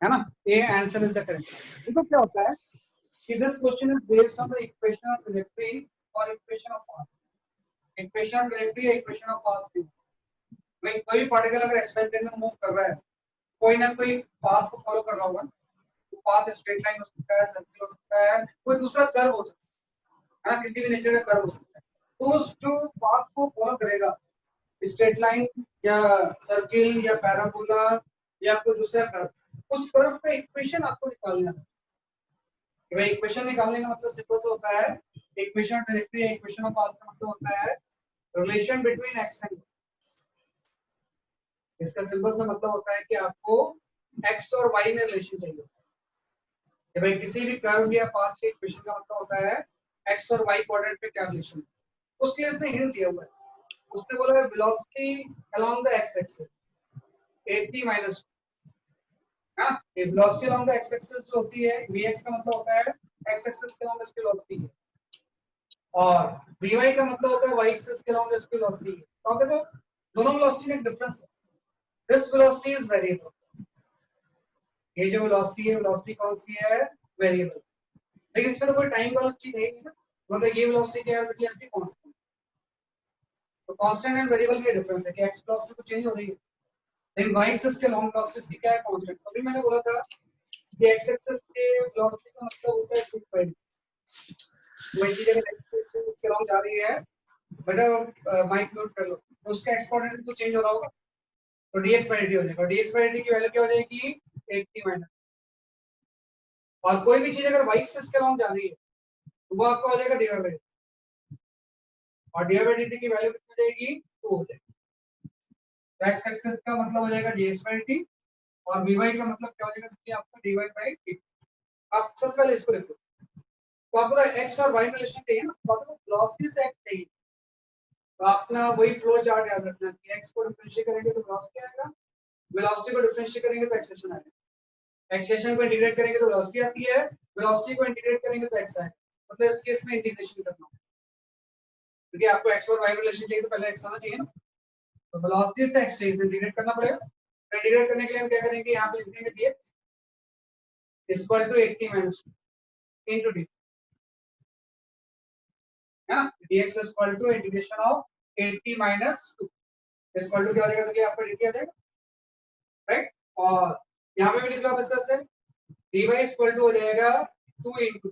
है ना। A answer is the correct answer. देखो क्या होता है कि this question is based on the equation of trajectory और equation of path. Equation of trajectory, equation of path. भाई कोई भी पार्टिकल अगर एक्स प्लेन में मूव कर रहा है, कोई ना कोई पाथ को फॉलो कर रहा होगा। तो पाथ स्ट्रेट लाइन हो सकता है, सर्कल हो सकता है, कोई दूसरा कर्व हो सकता है, किसी भी नेचर का कर्व हो सकता है। तो उस जो पाथ को फॉलो करेगा, स्ट्रेट लाइन या सर्किल या पैराबोला या कोई दूसरा कर्व, उस कर्व का इक्वेशन आपको निकालना है। भाई इक्वेशन निकालने का मतलब सिंपल सा होता है, equation of trajectory, equation of path का मतलब होता है रिलेशन बिटवीन एक्स एंड। इसका सिंपल सा मतलब होता है कि आपको एक्स और वाई में रिलेशन चाहिए। कि भाई किसी भी कर्व या पाथ के इक्वेशन का मतलब होता है एक्स और वाई कोऑर्डिनेट पे क्या रिलेशन है। उसके लिए इसने हिंट दिया हुआ है। उसने बोला है velocity along the x axis 80 minus, हां ये velocity along the x axis जो होती है, vx का मतलब होता है एक्स एक्सिस के अलोंग इसकी वेलोसिटी है, और vy का मतलब होता है y एक्सिस के अलोंग इसकी वेलोसिटी है। तो देखो दोनों वेलोसिटी में एक डिफरेंस है। This velocity is variable. ये जो वेलोसिटी है, वेलोसिटी कौन सी है? वेरिएबल। लेकिन इसमें तो कोई टाइम वाला चीज है ही ना, मतलब ये वेलोसिटी क्या है, इसकी आपकी कांस्टेंट। तो कांस्टेंट एंड वेरिएबल के डिफरेंस है कि एक्स वेलोसिटी तो चेंज हो रही है, लेकिन y एक्सिस के लॉन्ग वेलोसिटी की क्या है? कांस्टेंट। अभी मैंने बोला था कि x एक्सिस के वेलोसिटी का मतलब होता है 2 कोई चीज अगर x एक्सिस के लॉन्ग जा रही है, बेटा माइक नोट कर लो, तो उसका एक्स कोऑर्डिनेट तो चेंज हो रहा होगा, तो dx/dt हो जाएगा। dx/dt की वैल्यू क्या हो जाएगी? 80 माइनस। और कोई भी चीज अगर y एक्सिस के लॉन्ग जा रही है तो वो आपका हो जाएगा dy/dt, और dy/dt की वैल्यू कितनी हो जाएगी? 2 हो जाएगी। x एक्सिस का मतलब हो जाएगा dx/dt, और vy का मतलब क्या हो जाएगा? कि आपका dy/dt। आप सबसे पहले इसको लिखो। तो आपको x और y रिलेशन चाहिए ना, तो आपको वेलोसिटी से x चाहिए। तो अपना वही फ्लो चार्ट याद रखना कि x को डिफरेंशिएट करेंगे तो वेलोसिटी आएगा, वेलोसिटी को डिफरेंशिएट करेंगे तो एक्सेलेरेशन आएगा, एक्सेलेरेशन को इंटीग्रेट करेंगे तो वेलोसिटी आती है, वेलोसिटी को इंटीग्रेट करेंगे तो x आएगा। मतलब इस केस में इंटीग्रेशन करना होगा, क्योंकि आपको x और y रिलेशन चाहिए तो पहले x आना चाहिए ना। तो वेलोसिटी से x चाहिए तो इंटीग्रेट करना पड़ेगा। तो इंटीग्रेट करने के लिए हम क्या करेंगे, यहाँ पे लिख देंगे dx equal to 80 minus 2 into dt, है ना। dx equal to integration of 80 minus 2 equal to क्या हो जाएगा? सके आपका dt आ जाएगा, राइट। और यहाँ पे भी लिख लो आप इस तरह से, dy इक्वल टू हो जाएगा 2 इनटू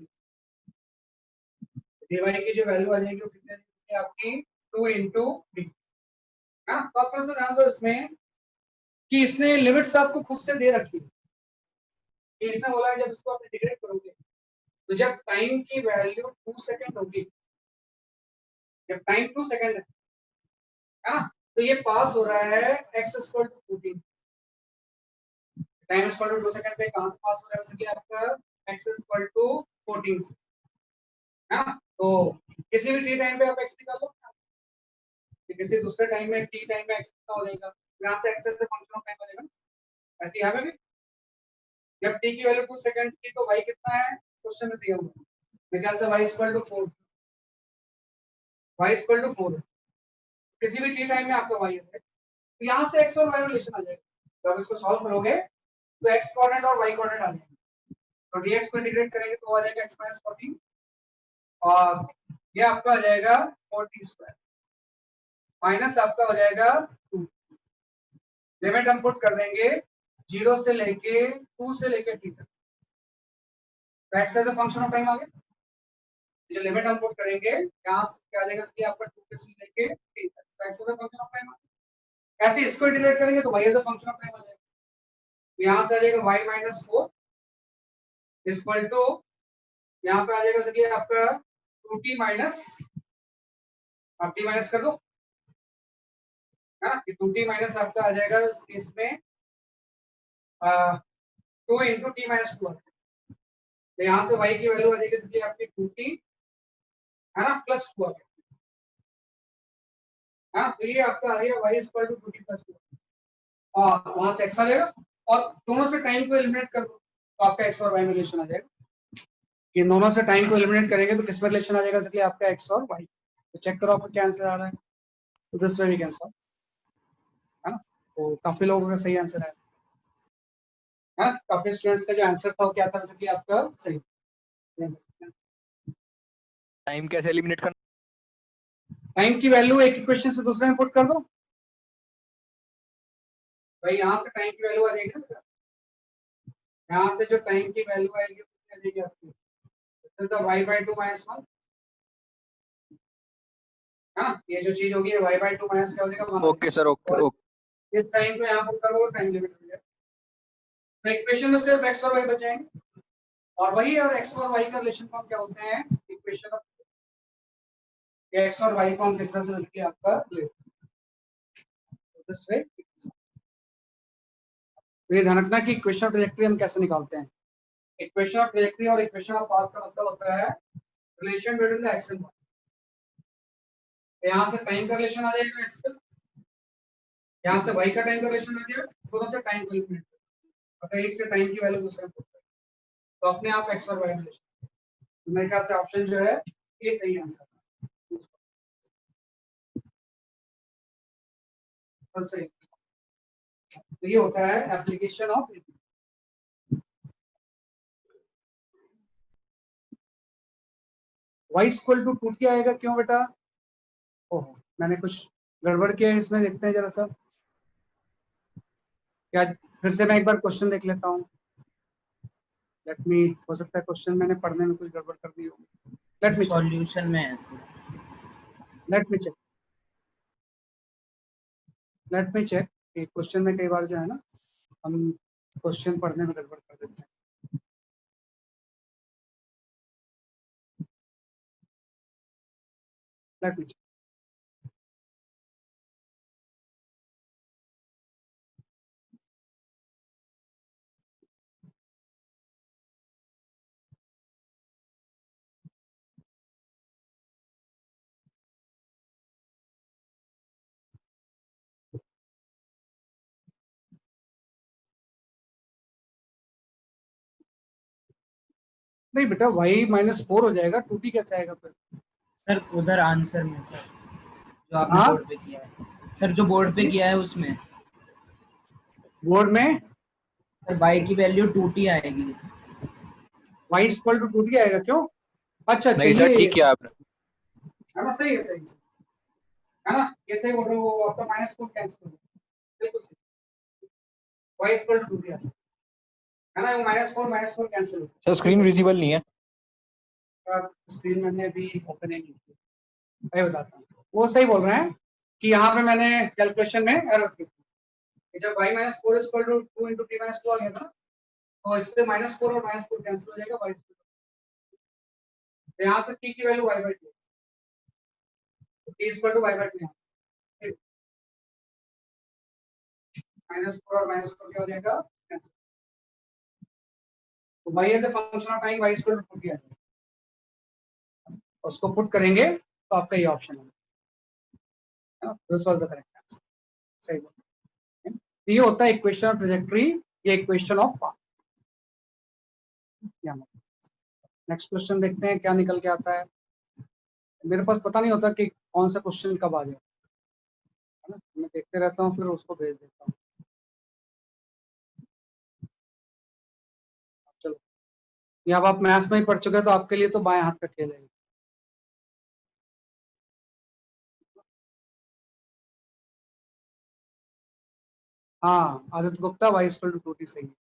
dy की जो वैल्यू आ जाएगी वो कितनी आएगी आपकी? 2 इनटू dt, है ना। तो आप थोड़ा सा ध्यान दो इसमें कि इसने लिमिट्स आपको खुद से दे रखी है। इसने बोला है जब इसको आप इंटीग्रेट करोगे तो जब टाइम की वैल्यू 2 सेकंड होगी, जब टाइम 2 सेकंड है ना, तो ये पास हो रहा है x equal to 14, time equal to 2 second पे कहां से पास हो रहा है? जैसे कि आपका x इक्वल टू 14 से, है ना। तो किसी भी t टाइम पे आप x निकाल लो, किसी दूसरे टाइम में t टाइम में x कितना हो जाएगा? यहां से x से फंक्शन ऑफ टाइम बनेगा। ऐसे यहां पे भी जब t की वैल्यू 2 सेकंड थी तो y कितना है? क्वेश्चन में दिया हुआ मेरे ख्याल से y equal to 4, y equal to 4 किसी भी t टाइम में आपका y है। तो यहां से x और y रिलेशन आ जाएगा। तो आप इसको सॉल्व करोगे तो x कोऑर्डिनेट और y कोऑर्डिनेट आ जाएंगे। तो dx को इंटीग्रेट करेंगे तो आ जाएगा x - 14, और ये आपका आ जाएगा 40 स्क्वायर माइनस आपका हो जाएगा 2। लिमिट हम पुट कर देंगे 0 से लेके 2 से लेके t तक। तो x as a function of time आ गया। जो लिमिट हम पुट करेंगे यहाँ से क्या आ जाएगा कि आपका 2 से लेके t तक, तो x as a function of time आ गया। ऐसे इसको इंटीग्रेट करेंगे तो y as a function of time आ जाएगा। यहाँ से आ जाएगा y - 4 इक्वल टू यहाँ पे आ जाएगा सके आपका 2t माइनस, आप t माइनस कर दो, है ना। 2t माइनस आपका आ जाएगा इस केस में 2 इंटू टी माइनस 2। तो यहाँ से y की वैल्यू आ जाएगी सके आपकी 2t, है ना, प्लस 2 आ गया, हाँ। तो ये आपका आ गया y equal to 2t plus 2, और वहां से x आ जाएगा, और दोनों से टाइम को एलिमिनेट कर दो तो आपका x और y में रिलेशन आ जाएगा। ये दोनों से टाइम को एलिमिनेट करेंगे तो किस में रिलेशन आ जाएगा इसके लिए आपका x और y। तो चेक करो आपका क्या आंसर आ रहा है। तो this way we can solve, है ना। तो काफी लोगों का सही आंसर है ना। काफी स्टूडेंट्स का जो आंसर था वो क्या था बेसिकली आपका सही। टाइम कैसे एलिमिनेट करना? टाइम की वैल्यू एक इक्वेशन से दूसरे में पुट कर दो भाई, यहाँ से टाइम की वैल्यू आ जाएगी ना, यहाँ से जो टाइम की वैल्यू आएगी वो क्या आ जाएगी आपकी, this is the y by 2 minus 1, है ना। ये जो चीज होगी y by 2 माइनस क्या हो जाएगा 1। ओके सर, ओके और ओके। इस टाइम को यहाँ पुट करोगे टाइम लिमिट हो जाएगा। तो इक्वेशन में सिर्फ x और y बचेंगे, और वही और x और y का रिलेशन फॉर्म क्या होते हैं, इक्वेशन ऑफ x और y को हम किस तरह से लिखते हैं आपका दिस वे। तो ये ध्यान रखना कि इक्वेशन ऑफ ट्रैजेक्टरी हम कैसे निकालते हैं। इक्वेशन ऑफ ट्रैजेक्टरी और इक्वेशन ऑफ पाथ का मतलब होता है relation between the X and Y. यहाँ से टाइम का रिलेशन आ जाएगा एक्स का, यहाँ से वाई का टाइम का रिलेशन आ जाएगा, दोनों से टाइम को एलिमिनेट मतलब एक से टाइम की वैल्यू दूसरे में तो अपने आप एक्स और वाई रिलेशन। तो मेरे ख्याल से ऑप्शन जो है ये सही आंसर है। और सही, तो ये होता है application of y equal to 2 क्या आएगा, क्यों बेटा? ओह मैंने कुछ गड़बड़ किया है इसमें, देखते हैं जरा सा। क्या फिर से मैं एक बार क्वेश्चन देख लेता हूँ। लेट मी, हो सकता है क्वेश्चन मैंने पढ़ने में कुछ गड़बड़ कर दी हो। लेट मी सॉल्यूशन में है। Let me check let me check कि क्वेश्चन में कई बार जो है ना हम क्वेश्चन पढ़ने में गड़बड़ कर देते हैं। Let me check. नहीं बेटा y -4 हो जाएगा, 2t कैसे आएगा फिर? सर उधर आंसर में सर जो आपने हाँ बोर्ड पे किया है सर, जो बोर्ड पे किया है उसमें बोर्ड में सर y की वैल्यू 2t आएगी। y इक्वल टू 2t आएगा, क्यों? अच्छा नहीं सर, चलिए, ठीक किया आपने। है ना, सही है सही है ना, ये सही बोल रहे हो। वो आपका -4 कैंसिल हो जाएगा, बिल्कुल सही। y इक्वल टू 2t है ना, वो -4 कैंसिल हो सर स्क्रीन विजिबल नहीं है। जाएगा। स्क्रीन मैंने अभी ओपन ही नहीं की, मैं बताता हूँ। वो सही बोल रहे हैं कि यहाँ पे मैंने कैलकुलेशन में एरर की थी कि जब y -4 equal to 2 into t -2 आ गया था, तो इससे -4 और -4 कैंसिल हो जाएगा, y तो यहाँ से t की value y by 2, t equal to y by 2, -4 और -4 क्या हो जाएगा कैंसिल। तो y as a function of time y equal to 2t आ जाएगा, उसको पुट करेंगे तो आपका ये ऑप्शन है। This was the correct answer, सही बोल। ये होता है इक्वेशन ऑफ ट्रैजेक्टरी, ये equation of path. Next question देखते हैं क्या निकल के आता है। मेरे पास पता नहीं होता कि कौन सा क्वेश्चन कब आ जाए, है ना, मैं देखते रहता हूँ फिर उसको भेज देता हूँ। चलो, ये अब आप मैथ्स में ही पढ़ चुके हैं तो आपके लिए तो बाएं हाथ का खेल है। हाँ Aditya Gupta y equal to 2t सही है।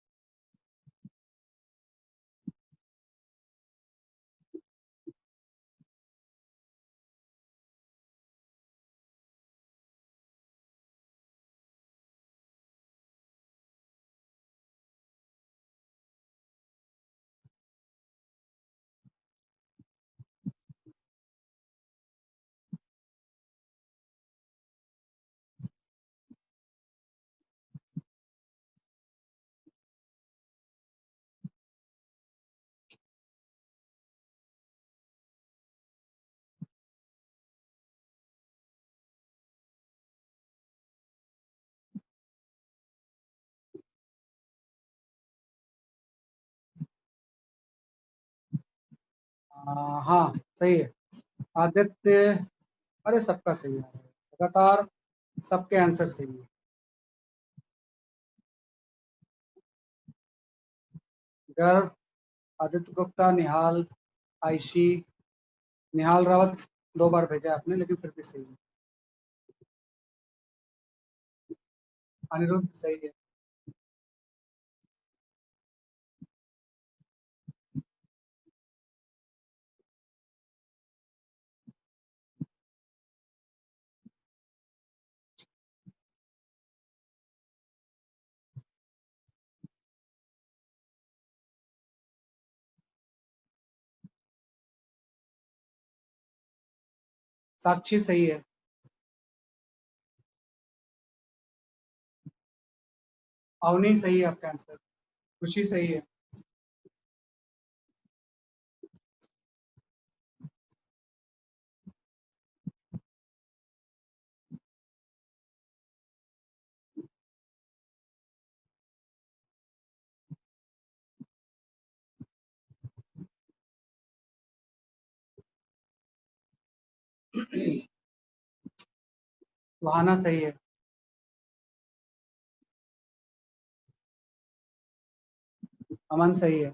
हाँ सही है आदित्य। अरे सबका सही है लगातार, सबके आंसर सही है। गर्व, आदित्य गुप्ता, निहाल, आयशी, निहाल रावत 2 बार भेजा आपने लेकिन फिर भी सही है। अनिरुद्ध सही है। साक्षी सही है। अवनी सही है आपका आंसर। खुशी सही है। सुहाना सही है। अमन सही है।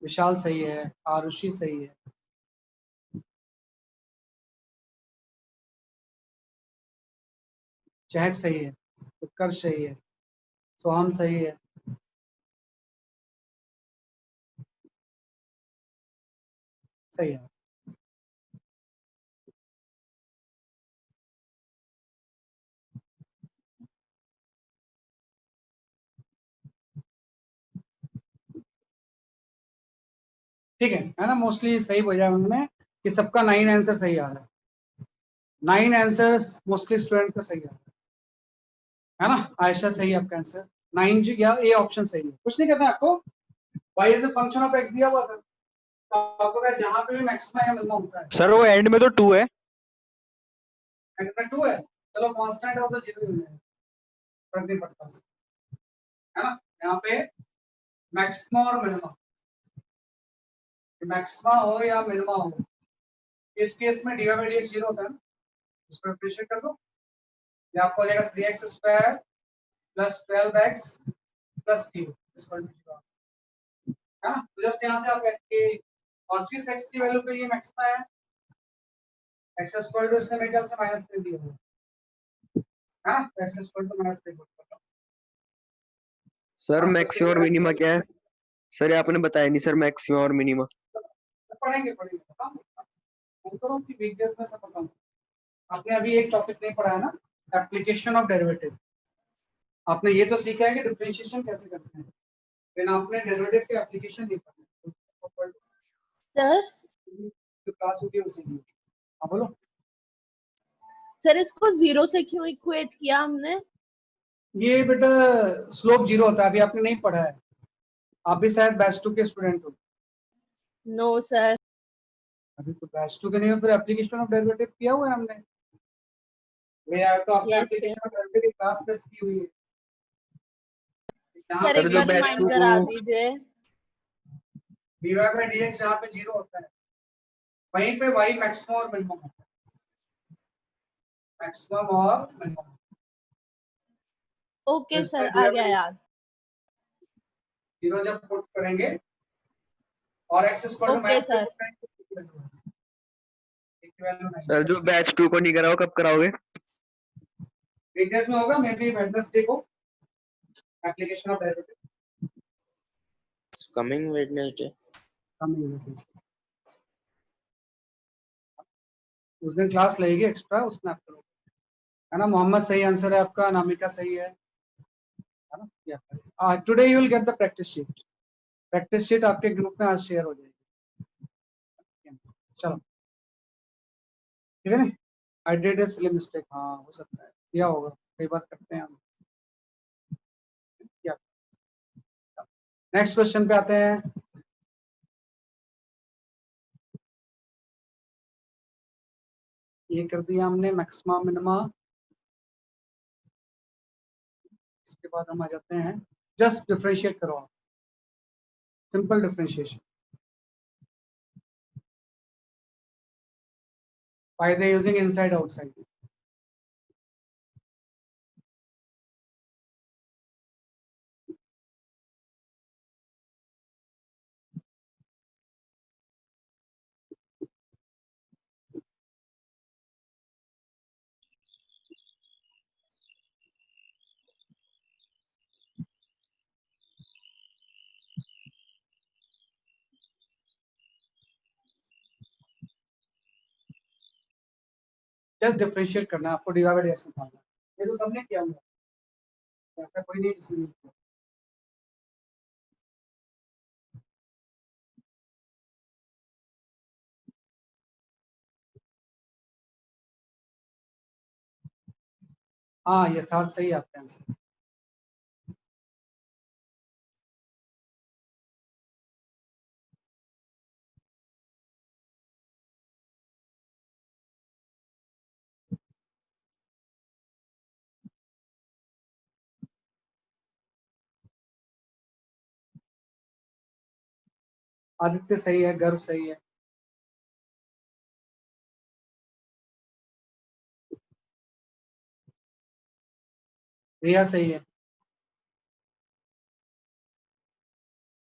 विशाल सही है। आरुषि सही है। चहक सही है। उत्कर्ष सही है। सोहम सही है। सही है। है ना, मोस्टली सही बोला उन्होंने कि सबका 9 आंसर सही आ रहा है। 9 आंसर्स मोस्टली स्टूडेंट का सही आ रहा है ना। आयशा सही है आपका आंसर। 9 या ए ऑप्शन सही है। कुछ नहीं करना है आपको, y is the function of x दिया हुआ था तो आपको अगर जहां पे भी मैक्सिमम या मिनिमम होता है। सर वो एंड में तो 2 है। एंड में 2 है, चलो कांस्टेंट हो तो 0 ही है, फर्क नहीं पड़ता है ना। यहाँ पे मैक्सिमम और मिनिमम, मैक्सिमा हो या मिनिमा हो, इस केस में dy by dx 0 होता है ना। इसको अप्रिशिएट कर दो, ये आपको लेगा 3x square plus 12x plus q equal to 0 है ना। तो जस्ट यहाँ से आप x के और किस x की वैल्यू पे ये मैक्सिमा है, x इक्वल टू इसने मेरे ख्याल से -3 दिया हुआ है ना। तो x इक्वल टू -3 होता है। सर हाँ, तो मैक्सिमम और सही है। मिनिमा क्या है? सर ये आपने बताया नहीं सर, मैक्सिमम और मिनिमा। पढ़ेंगे बताऊं करो कि वीकनेस में सब बताऊं। आपने अभी एक टॉपिक नहीं पढ़ा है ना, एप्लीकेशन ऑफ डेरिवेटिव। आपने ये तो सीखा है कि डिफरेंशिएशन कैसे करते हैं, लेकिन आपने डेरिवेटिव के एप्लीकेशन नहीं पढ़ा। सर जो क्लास होगी उसी की। हाँ बोलो। सर इसको 0 से क्यों इक्वेट किया हमने? ये बेटा स्लोप 0 होता है, अभी आपने नहीं पढ़ा है। आप भी शायद बैच 2 के स्टूडेंट हो। No sir. अभी तो बैच 2 के नहीं हो, फिर एप्लीकेशन ऑफ डेरिवेटिव किया हुआ है हमने। भैया तो आपने yes sir. Application of derivative की क्लास मिस की हुई है। यहाँ सर पे एक जो बार बैच रिमाइंड 2 को करा दीजिए। dy by dx जहाँ पे 0 होता है वहीं पे y मैक्सिमम और मिनिमम होता है। मैक्सिमम और मिनिमम। ओके सर आ गया याद। 0 जब पुट करेंगे और x equal to okay sir. Sir जो बैच 2 को नहीं कराओ कब कराओगे? वीकनेस में होगा, मे बी वेडनेसडे को application of derivative. Coming Wednesday. उस दिन क्लास लगेगी एक्स्ट्रा, उसमें आप करोगे है ना। मोहम्मद सही आंसर है आपका, नामिका सही है ना। Today you will get the practice sheet. Practice sheet आपके ग्रुप में आज शेयर हो जाएगी। चलो ठीक है ना। I did a silly mistake, हाँ हो सकता है किया होगा, कई बार करते हैं हम। नेक्स्ट क्वेश्चन पे आते हैं। ये कर दिया हमने मैक्सिमा मिनिमा। इसके बाद हम आ जाते हैं, जस्ट डिफरेंशिएट करो, simple differentiation by the using inside outside. Just differentiate करना है आपको, डिवाइड बाय एक्स निकालना है। ये तो सबने किया होगा, ऐसा कोई नहीं जिसने नहीं किया। हाँ ये थर्ड सही है आपका आंसर। आदित्य सही है, गर्व सही है, रिया सही है,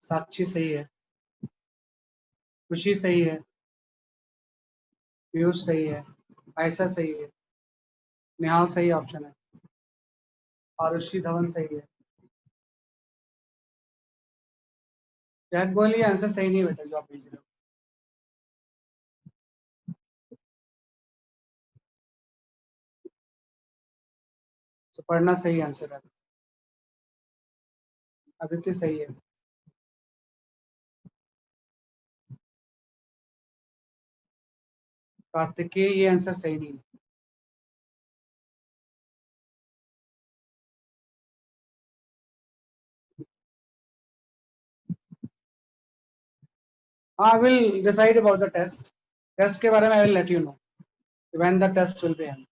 साक्षी सही है, खुशी सही है, पीयूष सही है, आयशा सही है, निहाल सही ऑप्शन है, आरुषि धवन सही है। जैक बोली आंसर सही नहीं बेटा जो आप भेज रहे हो। सुपर्णा सही आंसर है, आदित्य सही है, कार्तिकेय ये आंसर सही नहीं है। I will decide about the test. Test के बारे में I will let you know when the test will be held.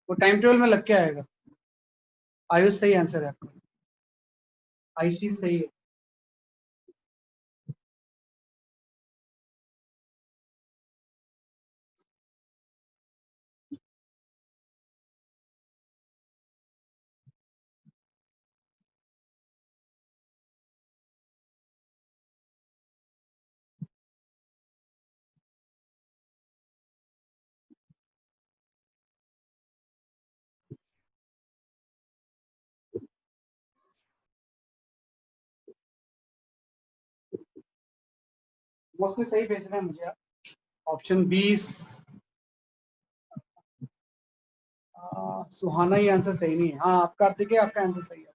वो टाइम टेबल में लग के आएगा। आयुष सही आंसर है आपका, आईसी सही है, मोस्टली सही भेज रहे हैं मुझे आप। ऑप्शन 20 सुहाना ही आंसर सही नहीं है। हाँ आप कार्तिकेय आपका आंसर सही है।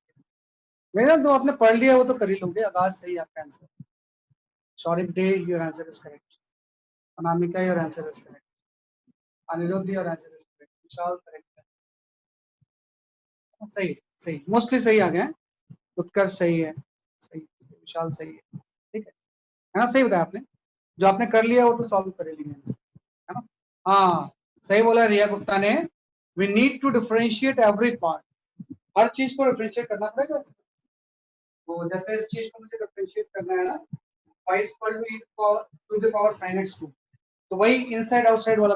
मेरा तो आपने पढ़ लिया वो तो कर ही लोगे। आकाश सही आपका answer, Shaurik De your answer is correct, Anamika your answer is correct, Aniruddh your answer is correct, Vishal correct है, सही सही मोस्टली सही आ गए हैं। उत्कर्ष सही है, सही विशाल सही है, ठीक है ना, सही बताया आपने। जो आपने कर लिया वो तो सॉल्व कर लेंगे है ना। हाँ सही बोला रिया गुप्ता ने, we need to differentiate every part, हर चीज को डिफरेंशिएट करना पड़ेगा। तो जैसे इस चीज को मुझे डिफरेंशिएट करना है ना, 5 sin x 2, तो वही इनसाइड आउटसाइड वाला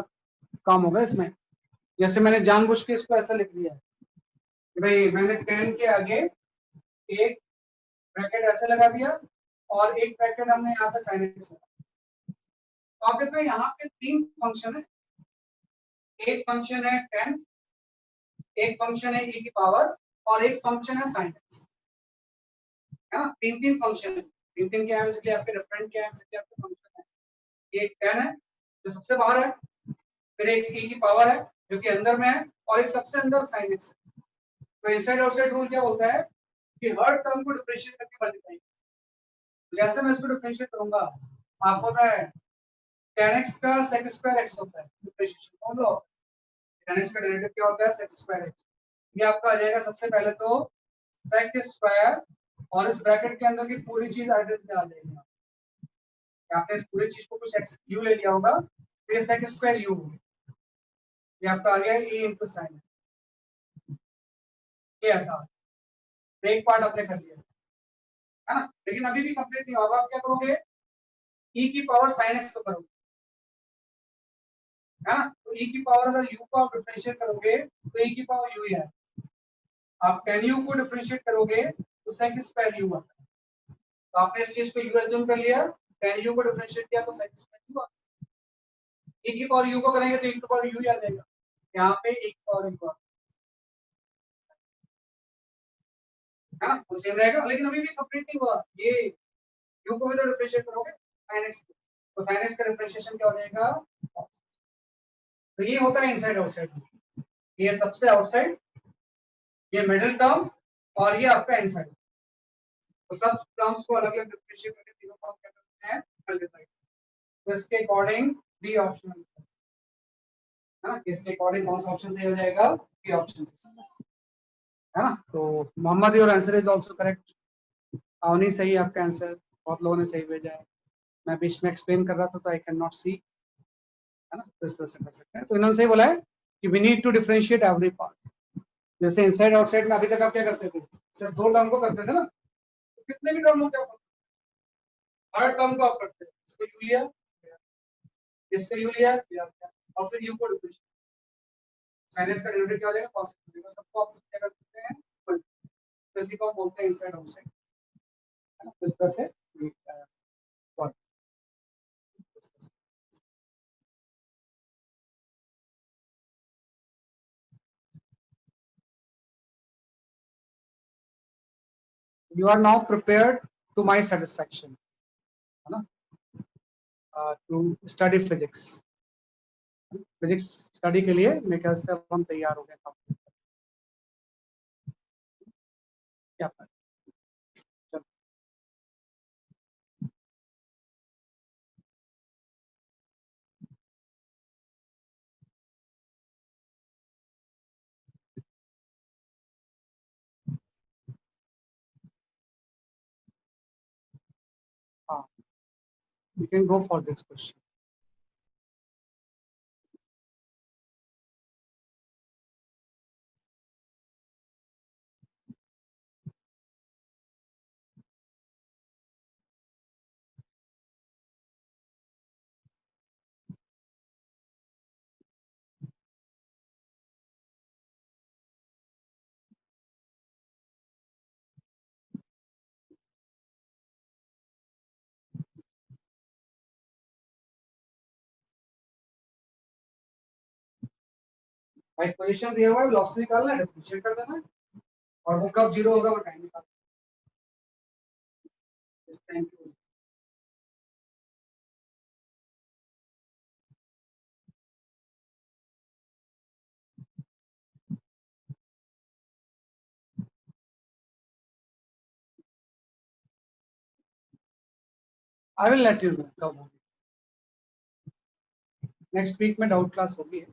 काम होगा इसमें। जैसे मैंने जानबूझ के इसको ऐसा लिख दिया है कि भाई मैंने 10 के आगे एक ब्रैकेट ऐसे लगा दिया और एक ब्रैकेट हमने यहाँ पे sin x लगा। तो आप देखो यहाँ पे 3 फंक्शन है, एक फंक्शन है 10, एक फंक्शन है e की पावर और एक फंक्शन है sin x, है ना। 3 फंक्शन है, 3 क्या है बेसिकली आपके डिफरेंट क्या है बेसिकली आपके फंक्शन है। ये एक 10 है जो सबसे बाहर है, फिर एक e की पावर है जो कि अंदर में है और एक सबसे अंदर sin x है। तो इनसाइड आउटसाइड रूल क्या बोलता है कि हर टर्म को डिफरेंशिएट करके मल्टीप्लाई। जैसे मैं इसको डिफरेंशिएट करूंगा आपको पता है tan x का sec स्क्वायर x होता है, डिफरेंशिएशन कौन लो, tan x का डेरिवेटिव क्या होता है sec स्क्वायर x। ये आपका आ जाएगा सबसे पहले तो sec स्क्वायर और इस ब्रैकेट के अंदर की पूरी चीज आइडेंटिटी आ जाएगी। आपने इस पूरी चीज को कुछ x u ले लिया होगा तो ये sec स्क्वायर u, ये आपका आ गया ए इंटू साइन, ये ऐसा तो एक पार्ट आपने कर लिया है ना, लेकिन अभी भी कंप्लीट नहीं होगा। आप क्या करोगे, e की पावर साइन एक्स को करोगे, है ना। तो e की पावर अगर u को आप डिफरेंशिएट करोगे तो e की पावर u ही है। आप tan u को डिफरेंशिएट करोगे तो sec स्क्वायर u आता है। तो आपने इस चीज को u एज्यूम कर लिया, tan u को डिफरेंशिएट किया तो sec स्क्वायर u आता है। e की पावर u को करेंगे तो e की पावर u ही आ जाएगा, यहाँ पे e की पावर u है ना, वो सेम रहेगा। लेकिन अभी भी कंप्लीट नहीं हुआ, ये u को भी तो डिफरेंशिएट करोगे sin x को, तो sin x का डिफरेंशिएशन क्या हो जाएगा, तो ये होता है इनसाइड आउटसाइड, ये सबसे आउटसाइड, ये मिडिल टर्म और ये आपका इनसाइड। तो सब टर्म्स को अलग अलग डिफरेंशिएट करके तीनों फॉर्म क्या करते हैं, मल्टीप्लाई। तो इसके अकॉर्डिंग बी ऑप्शन है ना, इसके अकॉर्डिंग कौन सा ऑप्शन सही हो जाएगा, बी ऑप्शन है ना। तो Mohammad your answer is also correct. Avni सही आपका आंसर, बहुत लोगों ने सही भेजा है। मैं बीच में एक्सप्लेन कर रहा था तो आई कैन नॉट सी, है ना, तो इस तरह से कर सकते हैं। तो इन्होंने सही बोला है कि we need to differentiate every part. जैसे इनसाइड आउटसाइड में अभी तक आप क्या करते थे, सिर्फ दो टर्म को करते थे ना, तो कितने भी टर्म हो क्या हर टर्म को आप करते हैं, इसको यू लिया, इसको यू लिया और फिर यू को डिफरेंशिएट, साइनस का डेरिवेटिव क्या हो जाएगा, cos हो जाएगा। सबको आप क्या कर सकते हैं, तो इसी को बोलते हैं इनसाइड आउटसाइड, है ना। तो इस तरह से बात। You are now prepared to my satisfaction, है ना, to study physics। Physics study के लिए मेरे ख्याल से अब हम तैयार हो गए। क्या हाँ, you can go for this question। भाई पोजीशन दिया हुआ है, वेलोसिटी निकालना है, डिफरेंशिएट कर देना है, और वो कब जीरो होगा वो टाइम निकालना है। इस टाइम की I will let you know कब होगी। नेक्स्ट वीक में डाउट क्लास होगी।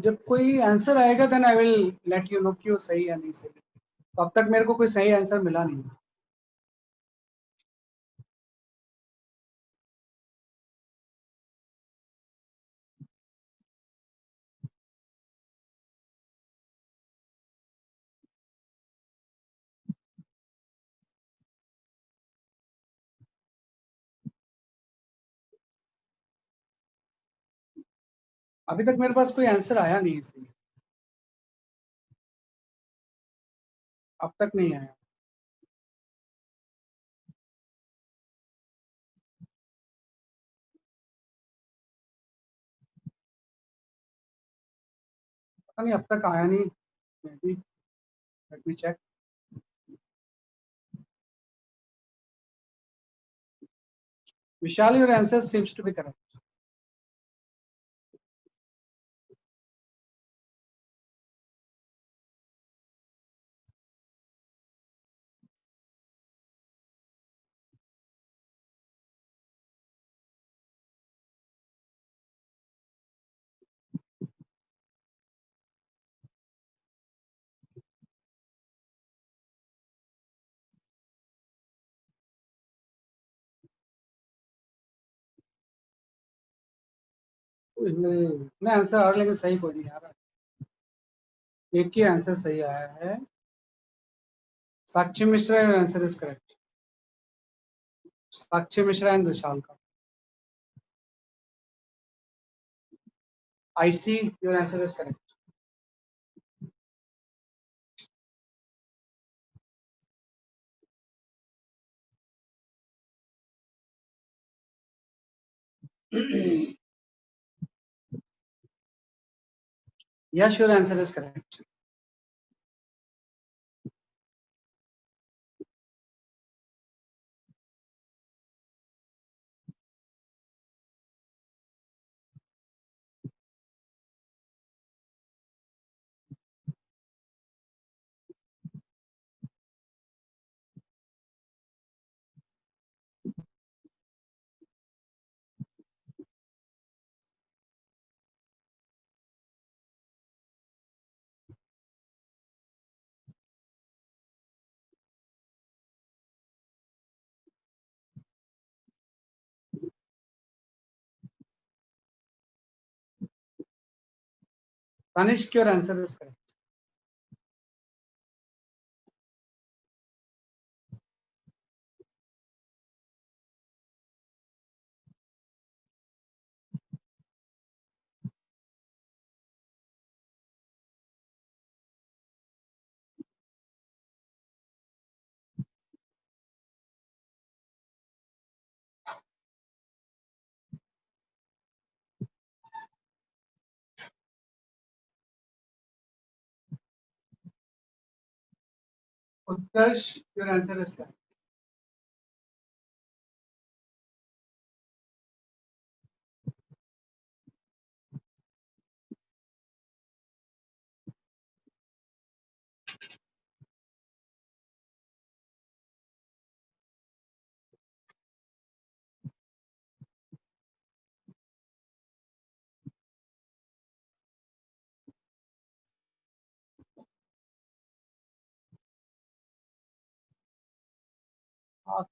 जब कोई आंसर आएगा then I will let you know कि वो सही या नहीं सही। तो अब तक मेरे को कोई सही आंसर मिला नहीं। अभी तक मेरे पास कोई आंसर आया नहीं इसलिए, अब तक नहीं आया। पता नहीं अब तक आया नहीं, maybe, let me check. Vishal, your answer seems to be correct. मैं आंसर आ रहा, लेकिन सही कोई नहीं आ रहा। एक ही आंसर सही आया है। Sakshi Mishra, your answer is correct. Sakshi Mishra and Vishal का। IC, your answer is correct. Yes, your answer is correct. Tanishq, your answer is correct. Utkarsh, your answer is correct.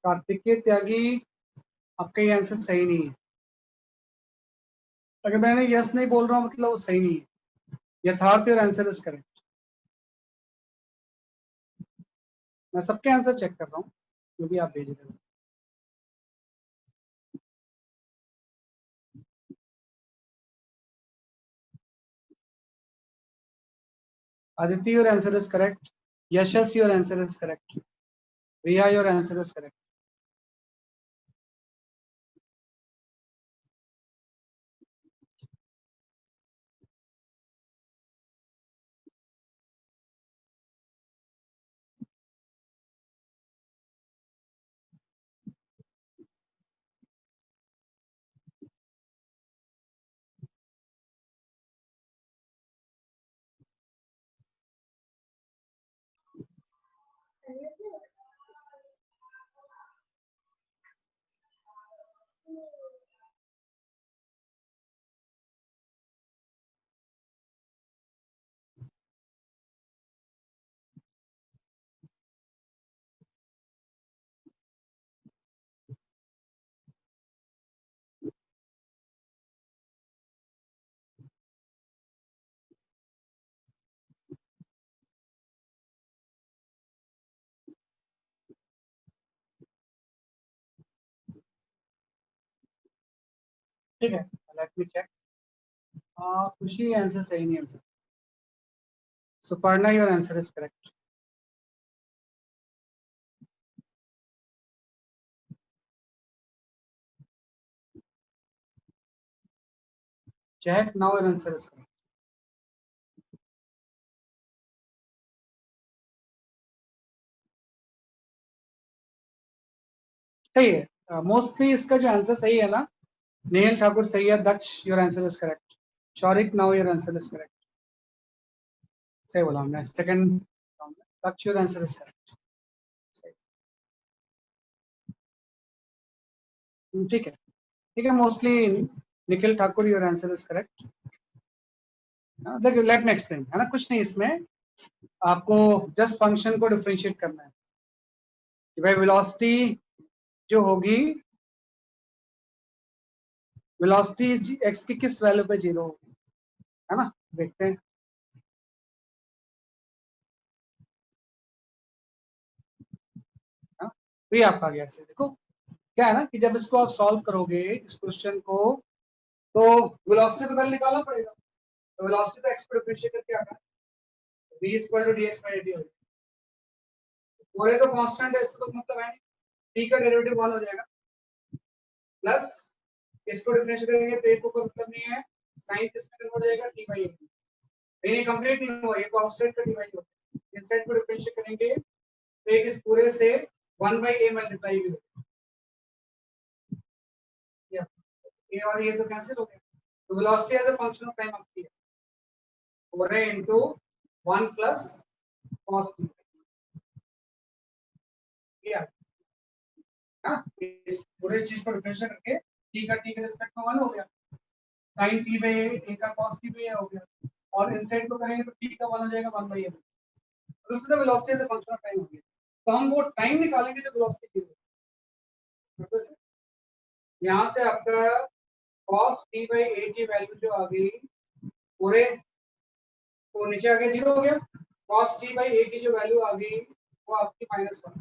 Kartikeya Tyagi, आपका ये आंसर सही नहीं है। अगर मैंने यस नहीं बोल रहा हूँ मतलब वो सही नहीं है। यथार्थ, योर आंसर इज करेक्ट। मैं सबके आंसर चेक कर रहा हूँ जो भी आप भेज रहे हो। Aditi, your answer is correct. Yashas, your answer is correct. Riya, your answer is correct. ठीक है, लेट मी चेक। खुशी आंसर सही नहीं है. Suparna, your answer is correct. Jack, now your answer is correct. सही है. मोस्टली इसका जो आंसर सही है ना, नेहल ठाकुर सही है. Daksh, your answer is correct. Shaurik, now your answer is correct. सही बोला हमने. Second Daksh, your answer is correct. ठीक है, ठीक है. Mostly Nikhil Thakur, your answer is correct. देखिए लेट नेक्स्ट थिंग है ना, कुछ नहीं इसमें. आपको जस्ट फंक्शन को डिफरेंशिएट करना है कि भाई वेलोसिटी जो होगी, वेलोसिटी एक्स की किस वैल्यू पे जीरो होगी, है ना. देखते हैं. तो ये आपका गया. से देखो क्या है ना कि जब इसको आप सॉल्व करोगे इस क्वेश्चन को, तो वेलोसिटी तो पहले निकालना पड़ेगा. तो वेलोसिटी तो एक्स को डिफरेंशिएट करके आता है, v equal to dx by dt होगा. पूरे तो कांस्टेंट है, इसका तो मतलब है t का डेरिवेटिव 1 हो जाएगा, प्लस इसको डिफरेंशिएट करेंगे तो एक को कोई मतलब नहीं है, साइन किसमें कन्वर्ट हो जाएगा, t बाय a. ये कंप्लीट नहीं हुआ, ये तो आउटसाइड का डिवाइड होता है. इनसाइड को डिफरेंशिएट करेंगे तो एक इस पूरे से 1 बाय a मल्टीप्लाई भी होगा. ये और ये तो कैंसिल हो गया. तो velocity as a function of time आपकी है 4a into 1 plus cos t. इस पूरे चीज को डिफरेंशिएट करके t का t के रिस्पेक्ट में 1 हो गया, sin t by a का cos t by a हो गया, और इनसाइड को करेंगे तो t का 1 हो जाएगा 1 by a. तो इससे velocity as a function of time हो गया. तो हम वो टाइम निकालेंगे जो वेलोसिटी की है. यहाँ से आपका cos t by a की वैल्यू जो आ गई पूरे, तो नीचे आगे 0 हो गया. cos t by a की जो वैल्यू आ गई वो आपकी -1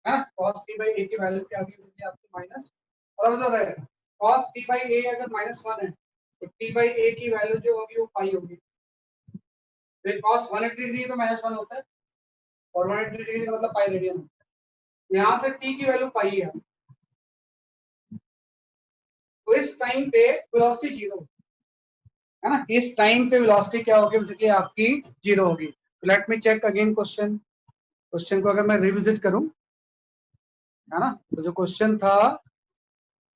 है. cos t by a की वैल्यू क्या आ गई आपकी माइनस. और अब ज्यादा है cos t by a अगर -1 है तो t by a की वैल्यू जो होगी वो पाई होगी. तो cos 180 डिग्री तो -1 होता है, और 180 डिग्री का मतलब पाई रेडियन होता है. यहाँ से t की वैल्यू पाई है, तो इस टाइम पे वेलोसिटी 0 है ना. इस टाइम पे वेलोसिटी क्या होगी, बेसिकली आपकी 0 होगी. Let me check again question को अगर मैं रिविजिट करूं, है ना, तो जो क्वेश्चन था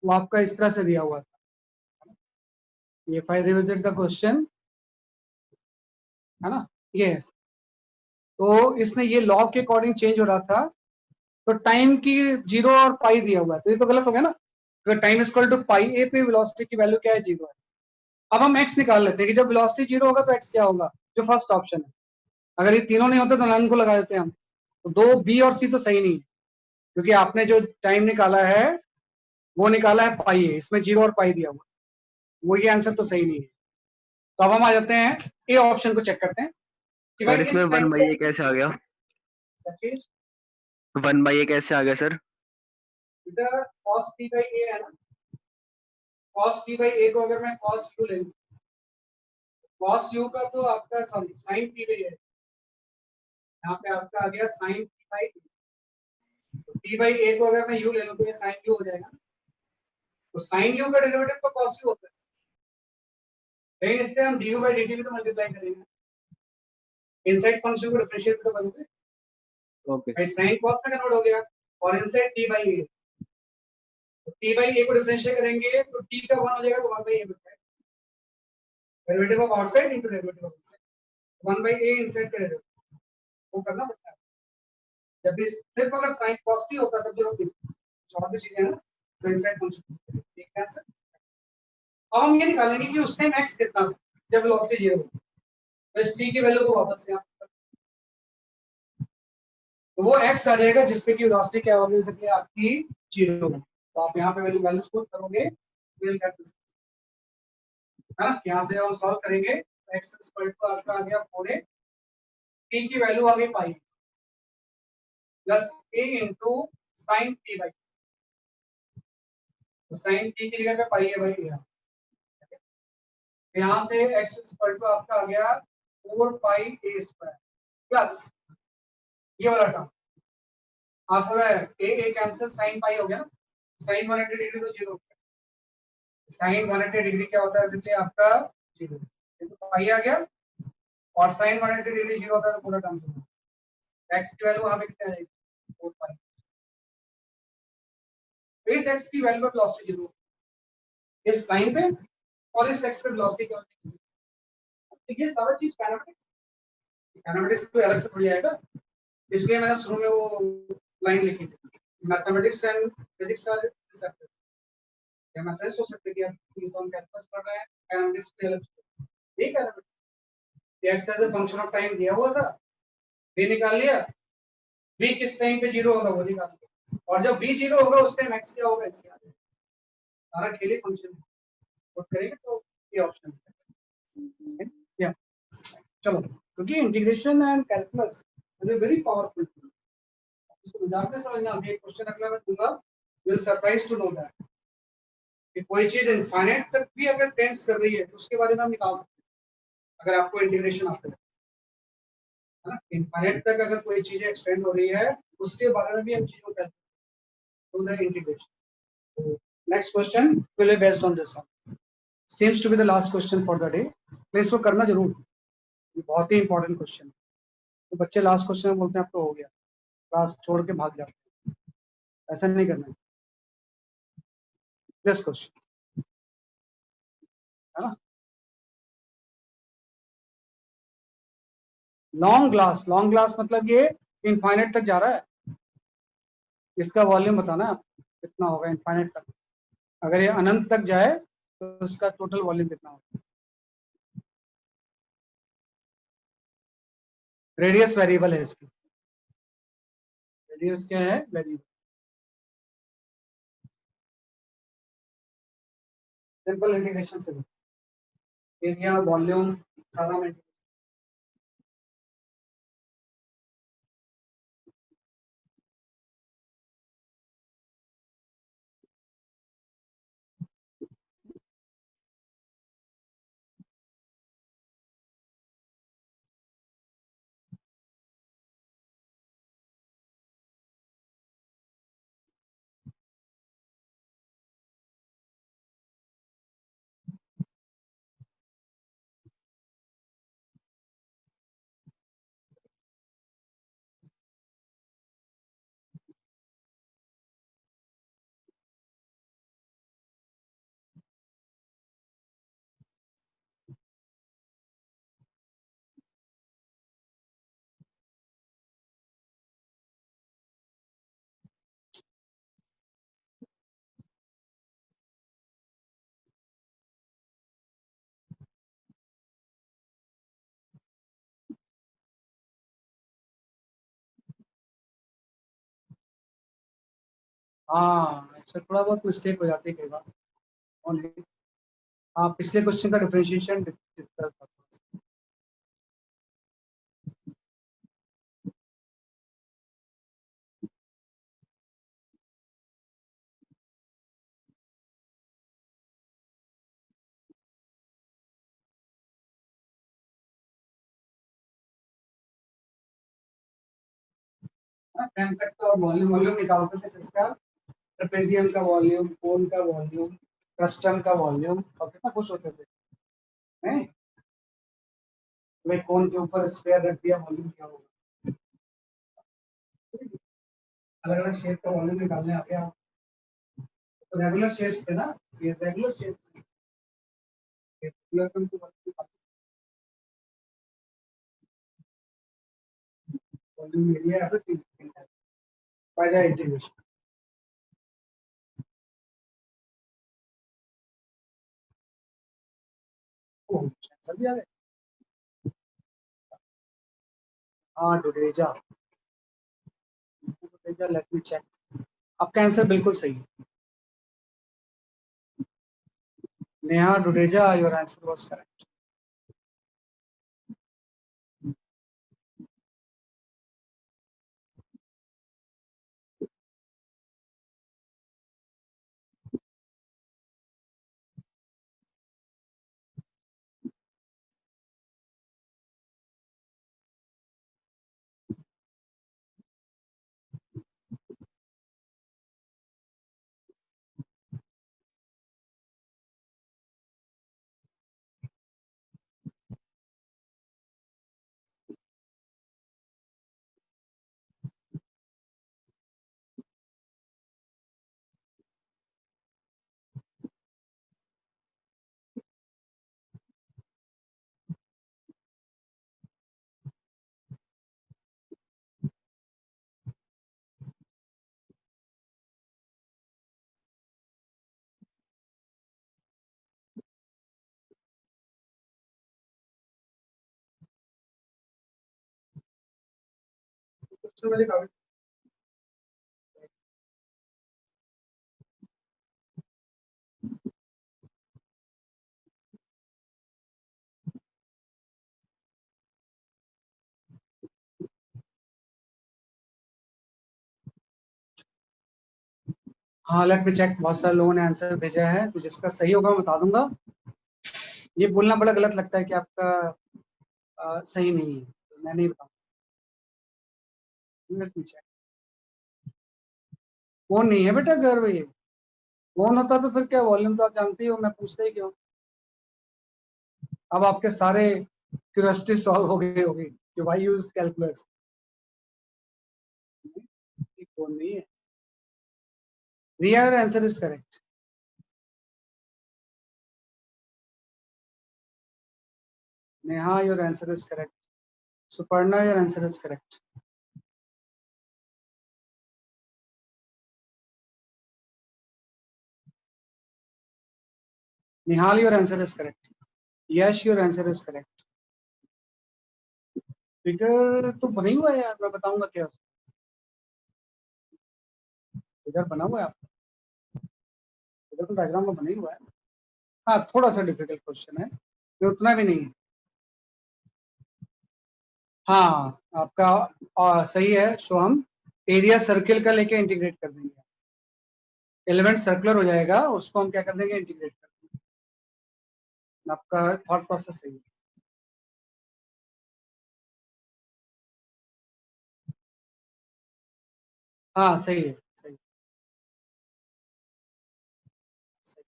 वो आपका इस तरह से दिया हुआ था. ये if I revisit the question, है ना, ये तो इसने ये लॉ के अकॉर्डिंग चेंज हो रहा था. तो टाइम की 0 और पाई दिया हुआ है, तो ये तो गलत हो गया ना. तो टाइम इक्वल टू पाई ए पे वेलोसिटी की वैल्यू क्या है, 0 है. अब हम x निकाल लेते हैं कि जब वेलोसिटी 0 होगा तो x क्या होगा, जो फर्स्ट ऑप्शन है. अगर ये तीनों नहीं होते तो नन को लगा देते हैं हम. तो 2 b और c तो सही नहीं है, क्योंकि आपने जो टाइम निकाला है वो निकाला है पाई है, इसमें 0 और पाई दिया हुआ, वो ये आंसर तो सही नहीं है. तो अब हम आ जाते हैं ए ऑप्शन को चेक करते हैं. सर इसमें 1/a कैसे आ गया, 1/a कैसे आ गया sir. cos t by a है ना, cos t by a को अगर मैं cos u ले लूं, cos u का तो आपका sorry sin t by a, यहाँ पे आपका आ गया sin t by a. तो t by a को अगर मैं u ले लूं तो ये sin u हो जाएगा. तो sin u का डेरिवेटिव तो cos u होता है, लेकिन इससे हम du by dt भी तो मल्टीप्लाई करेंगे. इनसाइड फंक्शन को डिफरेंशिएट तो करोगे, ओके. भाई sin cos में कन्वर्ट हो गया, और इनसाइड t by a, तो t by a को डिफरेंशिएट करेंगे तो t का 1 हो जाएगा, तो 1 by a बचेगा. Derivative of outside into derivative of inside, 1 by a inside का डेरिवेटिव वो करना पड़ता है. जब भी सिर्फ अगर sin cos t होता तब जरूरत नहीं, और भी चीजें हैं ना, तो इनसाइड फंक्शन. ठीक है सर. अब हम ये निकालेंगे कि उस टाइम x कितना था जब वेलोसिटी 0 हो, तो इस t की वैल्यू को वापस से तो वो x आ जाएगा जिसपे की वेलोसिटी क्या होगी, जैसे कि आपकी 0 होगी. तो आप यहाँ पे वैल्यूज पुट करोगे, विल गेट दिस, है ना. यहाँ से हम सॉल्व करेंगे तो x इक्वल टू आपका आ गया 4a, t की वैल्यू आ गई pi plus a into sin t by, तो sin t की जगह पे पाई है भाई. यहाँ से x इक्वल टू आपका आ गया 4 पाई a स्क्वायर प्लस ये वाला टर्म आपको a कैंसिल साइन पाई हो गया ना, साइन 180 डिग्री तो जीरो, साइन 180 डिग्री क्या होता है बेसिकली आपका जीरो, तो पाई आ गया और साइन 180 डिग्री जीरो होता है तो पूरा टर्म जीरो, x की वैल्यू वहां पे कितनी आ जाएगी 4 पाई, इस x की वैल्यू पे वेलोसिटी जीरो इस टाइम पे और इस x पे वेलोसिटी क्या होगी, तो ये सारा चीज काइनेमेटिक्स तो अलग से पढ़ जाएगा, इसलिए मैंने शुरू में वो लाइन लिखी थी, mathematics and physics are inseparable. या मैं सही सोच सकते कि आप तो हम कैलकुलस पढ़ रहे हैं, काइनेमेटिक्स के अलग ठीक है, x as a function of time दिया हुआ था, v निकाल लिया, v किस टाइम पे जीरो होगा वो निकाल लिया, और जब v जीरो होगा उस टाइम x क्या होगा, x क्या होगा, सारा खेल ही फंक्शन पुट करेंगे तो ये ऑप्शन है या चलो, क्योंकि integration and calculus is a very powerful tool, इसको मजाक में समझना, अभी एक क्वेश्चन अगला मैं दूंगा, you will surprise to know that कि कोई चीज इनफाइनाइट तक भी अगर टेंड्स कर रही है तो उसके बारे में हम निकाल सकते हैं अगर आपको इंटीग्रेशन आता है ना, इनफाइनाइट तक अगर कोई चीज एक्सटेंड हो रही है उसके बारे में भी हम चीजों का तो the integration. Next question will be based on this one, seems to be the last question for the day, तो इसको करना जरूर, ये बहुत ही इंपॉर्टेंट क्वेश्चन है, तो बच्चे लास्ट क्वेश्चन में बोलते हैं अब तो हो गया, क्लास छोड़ के भाग जाते हैं, ऐसा नहीं करना है, दिस क्वेश्चन है ना, लॉन्ग ग्लास मतलब ये इनफाइनाइट तक जा रहा है, इसका वॉल्यूम बताना है आपको कितना होगा इनफाइनाइट तक, अगर ये अनंत तक जाए तो इसका टोटल वॉल्यूम कितना होगा, रेडियस वेरिएबल है इसकी, रेडियस क्या है वेरिएबल, सिंपल इंटीग्रेशन से एरिया वॉल्यूम सारा में हाँ अच्छा थोड़ा बहुत मिस्टेक हो जाती है कई बार, और हाँ पिछले क्वेश्चन का डिफरेंशिएशन डिस्कस करते हैं। टेन तक तो वॉल्यूम वॉल्यूम निकालते थे किसका, ट्रेपेजियम का वॉल्यूम, कोन का वॉल्यूम, फ्रस्टम का वॉल्यूम, और कितना खुश होते थे नहीं, भाई कोन के ऊपर स्क्वायर रख दिया वॉल्यूम क्या होगा, अलग अलग शेप का वॉल्यूम निकालने आते हैं, तो रेगुलर शेप्स थे ना, ये रेगुलर शेप्स, रेगुलर तो volume area everything by the integration. Oh सभी आ गए, हाँ डुडेजा, लेट मी चेक, आपका आंसर बिल्कुल सही है, Neha Dudeja, your answer was correct. Question मुझे काफी हाँ लेट मी चेक। बहुत सारे लोगों ने आंसर भेजा है, तो जिसका सही होगा मैं बता दूंगा। ये बोलना बड़ा गलत लगता है कि आपका सही नहीं है, तो मैं नहीं बताऊंगा। Late me check. फोन नहीं है बेटा घर में, ये फोन होता तो फिर क्या, वॉल्यूम तो आप जानते ही हो, मैं पूछता ही क्यों। अब आपके सारे क्यूरियोसिटी सॉल्व हो गई होगी कि व्हाई यूज कैलकुलस। फोन नहीं है। Riya, your answer is correct. Neha, your answer is correct. Suparna, your answer is correct. Nihal, your answer is correct. Yash, your answer is correct. Figure तो बना ही हुआ है यार, मैं बताऊंगा क्या। फिगर बना हुआ है आपका, फिगर तो डायग्राम में बना ही हुआ है। हाँ थोड़ा सा डिफिकल्ट क्वेश्चन है, ये उतना भी नहीं है। हाँ आपका सही है शुभम। एरिया सर्किल का लेके इंटीग्रेट कर देंगे, एलिमेंट सर्कुलर हो जाएगा, उसको हम क्या कर देंगे, इंटीग्रेट कर देंगे। आपका थॉट प्रोसेस सही है। हाँ सही है, सही सही।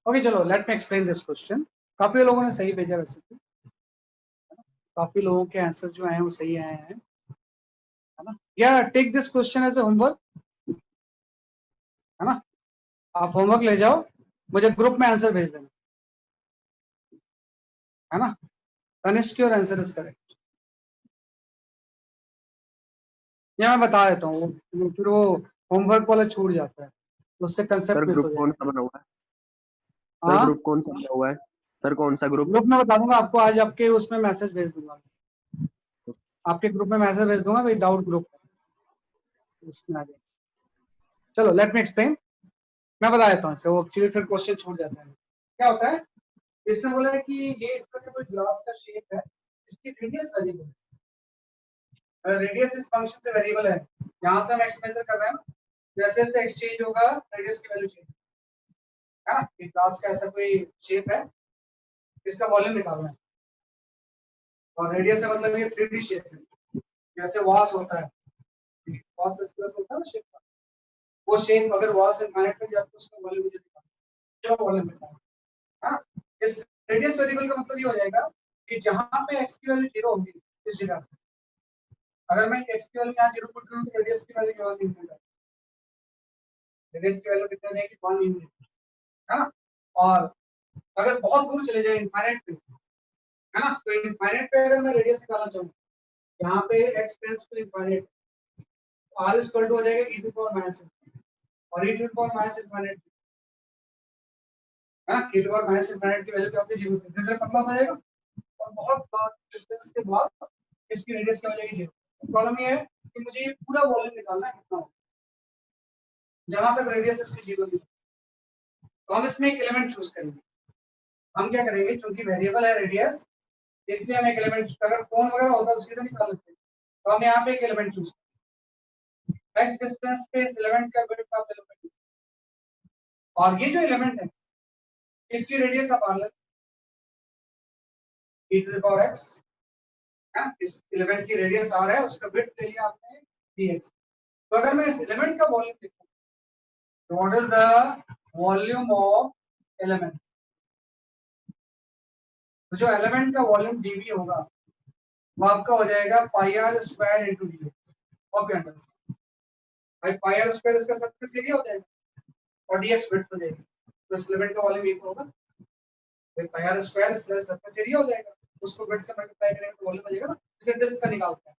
ओके चलो, let me explain this question. काफी लोगों ने सही भेजा वैसे तो, काफी लोगों के आंसर जो आए हैं वो सही आए हैं, है ना। या take this question as a homework, है ना। आप होमवर्क ले जाओ, मुझे ग्रुप में आंसर भेज देना, है ना। Tanishk, your answer is correct. या मैं बता देता हूँ, फिर वो होमवर्क वाला छूट जाता है, उससे सर कंसेप्ट मिस हो ग्रुप कौन जाएगा। सा बना हुआ है? सर हाँ ग्रुप कौन सा बना हुआ है? सर कौन सा ग्रुप? ग्रुप में बता दूंगा आपको, आज आपके उसमें मैसेज भेज दूंगा, आपके ग्रुप में मैसेज भेज दूंगा भाई, डाउट ग्रुप उसमें आ जाए। चलो लेट मी एक्सप्लेन, मैं बता देता हूँ इससे, वो एक्चुअली फिर क्वेश्चन छूट जाता है। क्या होता है, इसने बोला है कि ये इस तरह का कोई ग्लास का शेप है, इसकी रेडियस वेरिएबल है। रेडियस इस फंक्शन से वेरिएबल है, यहाँ से हम एक्स मेजर कर रहे हैं ना, जैसे जैसे एक्सचेंज होगा रेडियस की वैल्यू चेंज, है ना। ये ग्लास का ऐसा कोई शेप है, इसका वॉल्यूम निकालना है, और रेडियस से मतलब ये 3D शेप है, जैसे वॉस होता है, वॉस इस तरह से होता है ना शेप का, वो शेप अगर वॉस इनफाइनाइट पे जाए तो उसका वॉल्यूम मुझे निकालना है, क्या वॉल्यूम निकालना है, हाँ। इस रेडियस वेरिएबल का मतलब ये हो जाएगा कि जहां पे x की वैल्यू 0 होगी इस जगह पे, अगर मैं x की वैल्यू यहाँ 0 पुट करूं तो रेडियस की वैल्यू क्या होगी, रेडियस की वैल्यू कितनी रहेगी, 1 यूनिट, है ना। और अगर बहुत दूर चले जाए इनफाइनाइट पे, है ना, तो इनफाइनाइट पे अगर मैं रेडियस निकालना चाहूँ, यहाँ पे x tends to infinite, r is equal to हो जाएगा e टू पावर माइनस, और e to power minus infinite, है ना, e to power minus infinite की वैल्यू क्या होती है, 0, इधर से पतला हो जाएगा, और बहुत डिस्टेंस के बाद इसकी रेडियस क्या हो जाएगी, 0। प्रॉब्लम ये है कि मुझे ये पूरा वॉल्यूम निकालना है कितना हो, जहां तक रेडियस इसकी 0 नहीं, तो हम इसमें एक एलिमेंट चूज करेंगे। हम क्या करेंगे, क्योंकि वेरिएबल है रेडियस, इसलिए हम एक एलिमेंट, अगर फोन वगैरह होता तो सीधा निकाल लेते, तो हम यहाँ पे एक एलिमेंट चूज करेंगे। एक्स डिस्टेंस पे इस एलिमेंट का वेट आप एलिमेंट, और ये जो एलिमेंट है इसकी रेडियस आप R e to the power x, है, इस एलिमेंट की रेडियस आर है, उसका विड्थ ले लिया आपने dx। तो अगर मैं इस एलिमेंट का वॉल्यूम देखूं, तो what is the volume of element, तो जो एलिमेंट का वॉल्यूम dv होगा वो आपका हो जाएगा pi r square into dx। Okay understand भाई, पाई आर स्क्वायर इसका सरफेस एरिया हो जाएगा और dx विड्थ हो जाएगी, तो इस एलिमेंट का वॉल्यूम ये होगा। फिर पाई आर स्क्वायर इस तरह सरफेस एरिया हो जाएगा, उसको विड्थ से मल्टीप्लाई करेंगे तो वॉल्यूम हो जाएगा ना, इसे डिस्क का निकालते हैं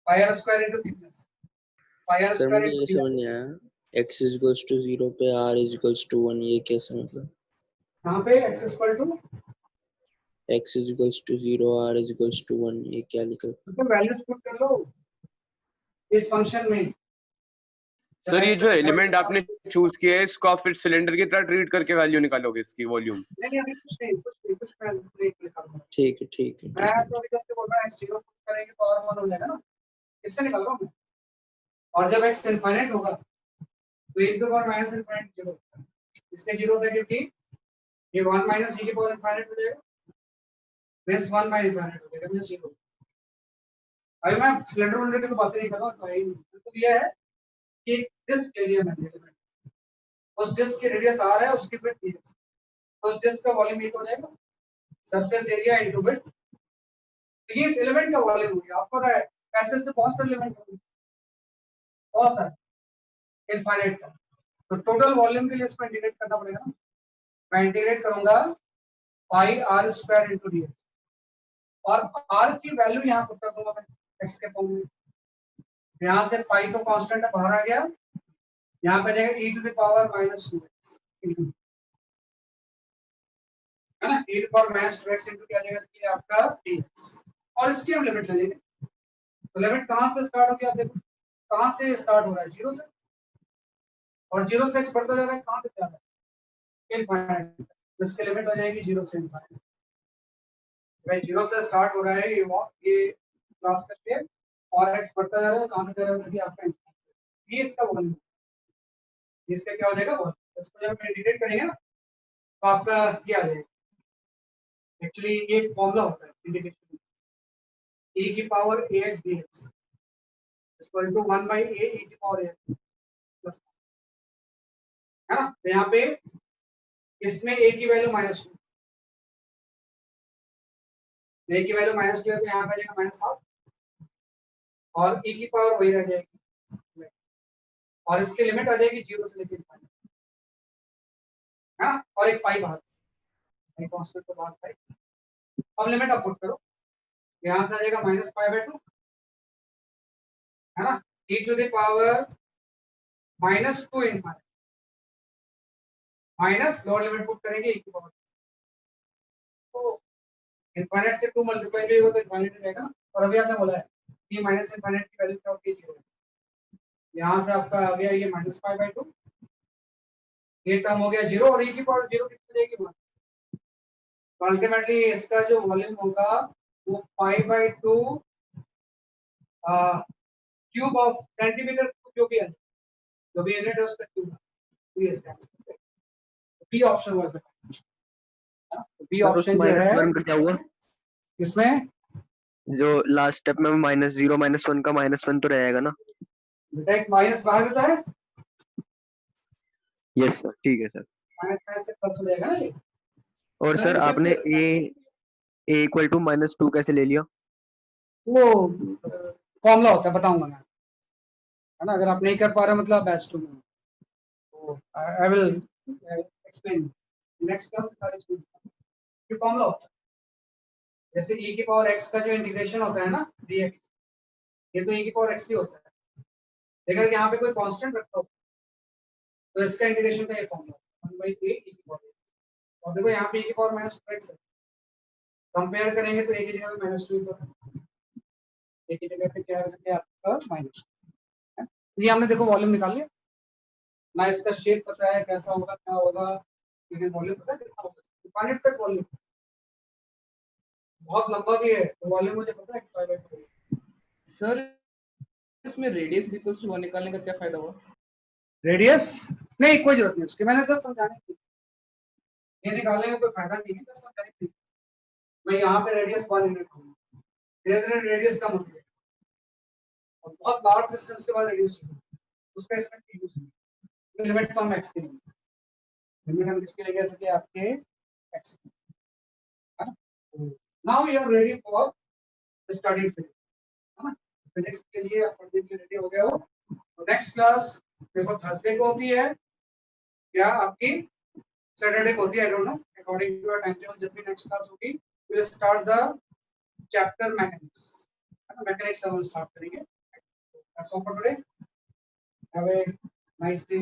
pi r square into thickness, pi r sir square मुझे ये इनटू समझ नहीं आया, x इक्वल्स टू 0 पे r इक्वल्स टू 1, ये कैसे मतलब? यहाँ पे x equal to x equals to 0 r equals to 1, ये क्या लिखा? तो वैल्यूज पुट कर लो इस फंक्शन में। सर ये जो एलिमेंट आपने चूज किया है इसको आप फिर सिलेंडर की तरह ट्रीट करके वैल्यू निकालोगे इसकी वॉल्यूम? नहीं अभी कुछ नहीं, कुछ मैं लिखा दूंगा। ठीक है मैं तो अभी जैसे बोल रहा हूँ x 0 करेंगे तो और 1 हो जाएगा ना, इससे निकाल रहा हूँ मैं। और जब x इनफाइनाइट होगा तो एक दो बार माइनस इनफाइनाइट 0 होता है, इसलिए 0 होता है क्योंकि ये 1 माइनस e की पावर इनफाइनाइट हो जाएगा, बेस 1 बाय इनफाइनाइट हो जाएगा, मुझे 0। अभी मैं सिलेंडर वोल्डर की तो बात नहीं कर रहा हूँ, तो ये है कि डिस्क एरिया में एलिमेंट, उस डिस्क की रेडियस r है, उसकी विड्थ d है, तो उस डिस्क का वॉल्यूम ये हो जाएगा सरफेस एरिया इनटू विड्थ। तो ये इस एलिमेंट का वॉल्यूम हो गया। आपको पता है ऐसे से बहुत सारे एलिमेंट होंगे, बहुत सारे इनफाइनाइट का, तो टोटल वॉल्यूम के लिए इसको इंटीग्रेट करना पड़ेगा ना। मैं इंटीग्रेट करूंगा पाई आर स्क्वायर इनटू ds, और r की वैल्यू यहाँ पुट कर दूंगा मैं x के फॉर्म में। यहाँ से पाई तो कांस्टेंट है, बाहर आ गया, यहाँ पे जाएगा e to the power -2x into, है ना, e to the power -2x into क्या जाएगा इसके लिए आपका dx, और इसकी हम लिमिट ले लेंगे। तो लिमिट कहाँ से स्टार्ट होगी, आप देखो कहाँ से स्टार्ट हो रहा है, 0 से, और 0 से x बढ़ता जा रहा है, कहाँ से जा रहा है इनफाइनाइट, तो इसकी लिमिट हो जाएगी 0 से इनफाइनाइट। भाई 0 से स्टार्ट हो रहा है ये क्लास का स्टेप, और x बढ़ता जा रहा है, कहाँ से जा रहा है इसलिए आपका ये इसका वॉल्यूम, इसका क्या हो जाएगा वॉल्यूम। इसको जब इंटीग्रेट करेंगे ना तो आपका ये आ जाएगा, एक्चुअली ये एक फॉर्मूला होता है इंटीग्रेशन, e की power ax dx equal to 1 by a e की पावर ax प्लस, है ना। तो यहाँ पे इसमें a की वैल्यू -2, a की वैल्यू -2 है तो यहाँ पे आ जाएगा -12, और e की पावर वही रह जाएगी, और इसकी लिमिट आ जाएगी 0 से लेकर ∞, हाँ, और एक पाई बाहर, एक कांस्टेंट को बाहर पाई। अब लिमिट आप पुट करो, यहाँ से आ जाएगा -π/2, है ना, e to the power -2 infinite, minus lower limit put करेंगे e की पावर, तो इनफाइनाइट से 2 मल्टीप्लाई भी होगा तो इनफाइनाइट हो जाएगा ना। और अभी आपने बोला है कि माइनस इनफाइनाइट की वैल्यू क्या होती है, 0। यहाँ से आपका आ गया ये -π/2, ये टर्म हो गया 0, और e की पावर 0 कितनी जाएगी 1, तो अल्टीमेटली इसका जो वॉल्यूम होगा वो π/2 क्यूब ऑफ सेंटीमीटर, जो भी है, जो भी यूनिट है उसका क्यूब, ये इसका B option was the B option जो है। -1 का क्या हुआ इसमें जो लास्ट स्टेप में -0 -1 का -1 तो रहेगा ना, बेटा एक माइनस बाहर होता है, यस सर, ठीक है सर। माइनस से प्लस हो जाएगा ना ये। और सर आपने a इक्वल टू -2 कैसे ले लिया? वो फॉर्मूला होता है, बताऊंगा मैं, है ना। अगर आप नहीं कर पा रहे मतलब बेस्ट में, तो I will explain next class, सारी चीजें ये फॉर्मूला होता है। जैसे e की पावर x का जो इंटीग्रेशन होता है ना dx, ये तो e की पावर x ही होता है, लेकिन अगर यहाँ पे कोई कांस्टेंट रखता हो तो इसका इंटीग्रेशन का ये फॉर्मूला 1 बाई a e की पावर x, और देखो यहाँ पे e की पावर -2x है, कंपेयर करेंगे तो a की जगह पे -2 होता है, a की जगह पे क्या है सकते आपका -2, ये हमने देखो वॉल्यूम निकाल लिया ना, इसका शेप पता है कैसा होगा क्या होगा, लेकिन वॉल्यूम पता है कितना होगा, पानी तक वॉल्यूम बहुत लंबा भी है, तो वॉल्यूम मुझे पता है कि 5/2 है। सर इसमें रेडियस इक्वल्स टू 1 निकालने का क्या फायदा हुआ? रेडियस नहीं, कोई जरूरत नहीं उसकी, मैंने जस्ट समझाने की, ये निकालने में कोई फायदा नहीं है, जस्ट समझाने की। मैं यहाँ पे रेडियस 1 यूनिट कहूँगा, धीरे धीरे रेडियस कम होती है, और बहुत लार्ज डिस्टेंस के बाद रेडियस उसका इसमें यूज है। लिमिट तो हम x की लिमिट हम किसके लिए कह सकते हैं, आपके x, है ना। Now you are ready for study physics, है ना। फिजिक्स के लिए पढ़ने के लिए रेडी हो गए हो, तो नेक्स्ट क्लास देखो थर्सडे को होती है या आपकी सैटरडे को होती है, I don't know. According to our time table जब भी नेक्स्ट क्लास होगी we will start the chapter mechanics, है ना, मैकेनिक्स हम स्टार्ट करेंगे। That's all for today, have a nice day.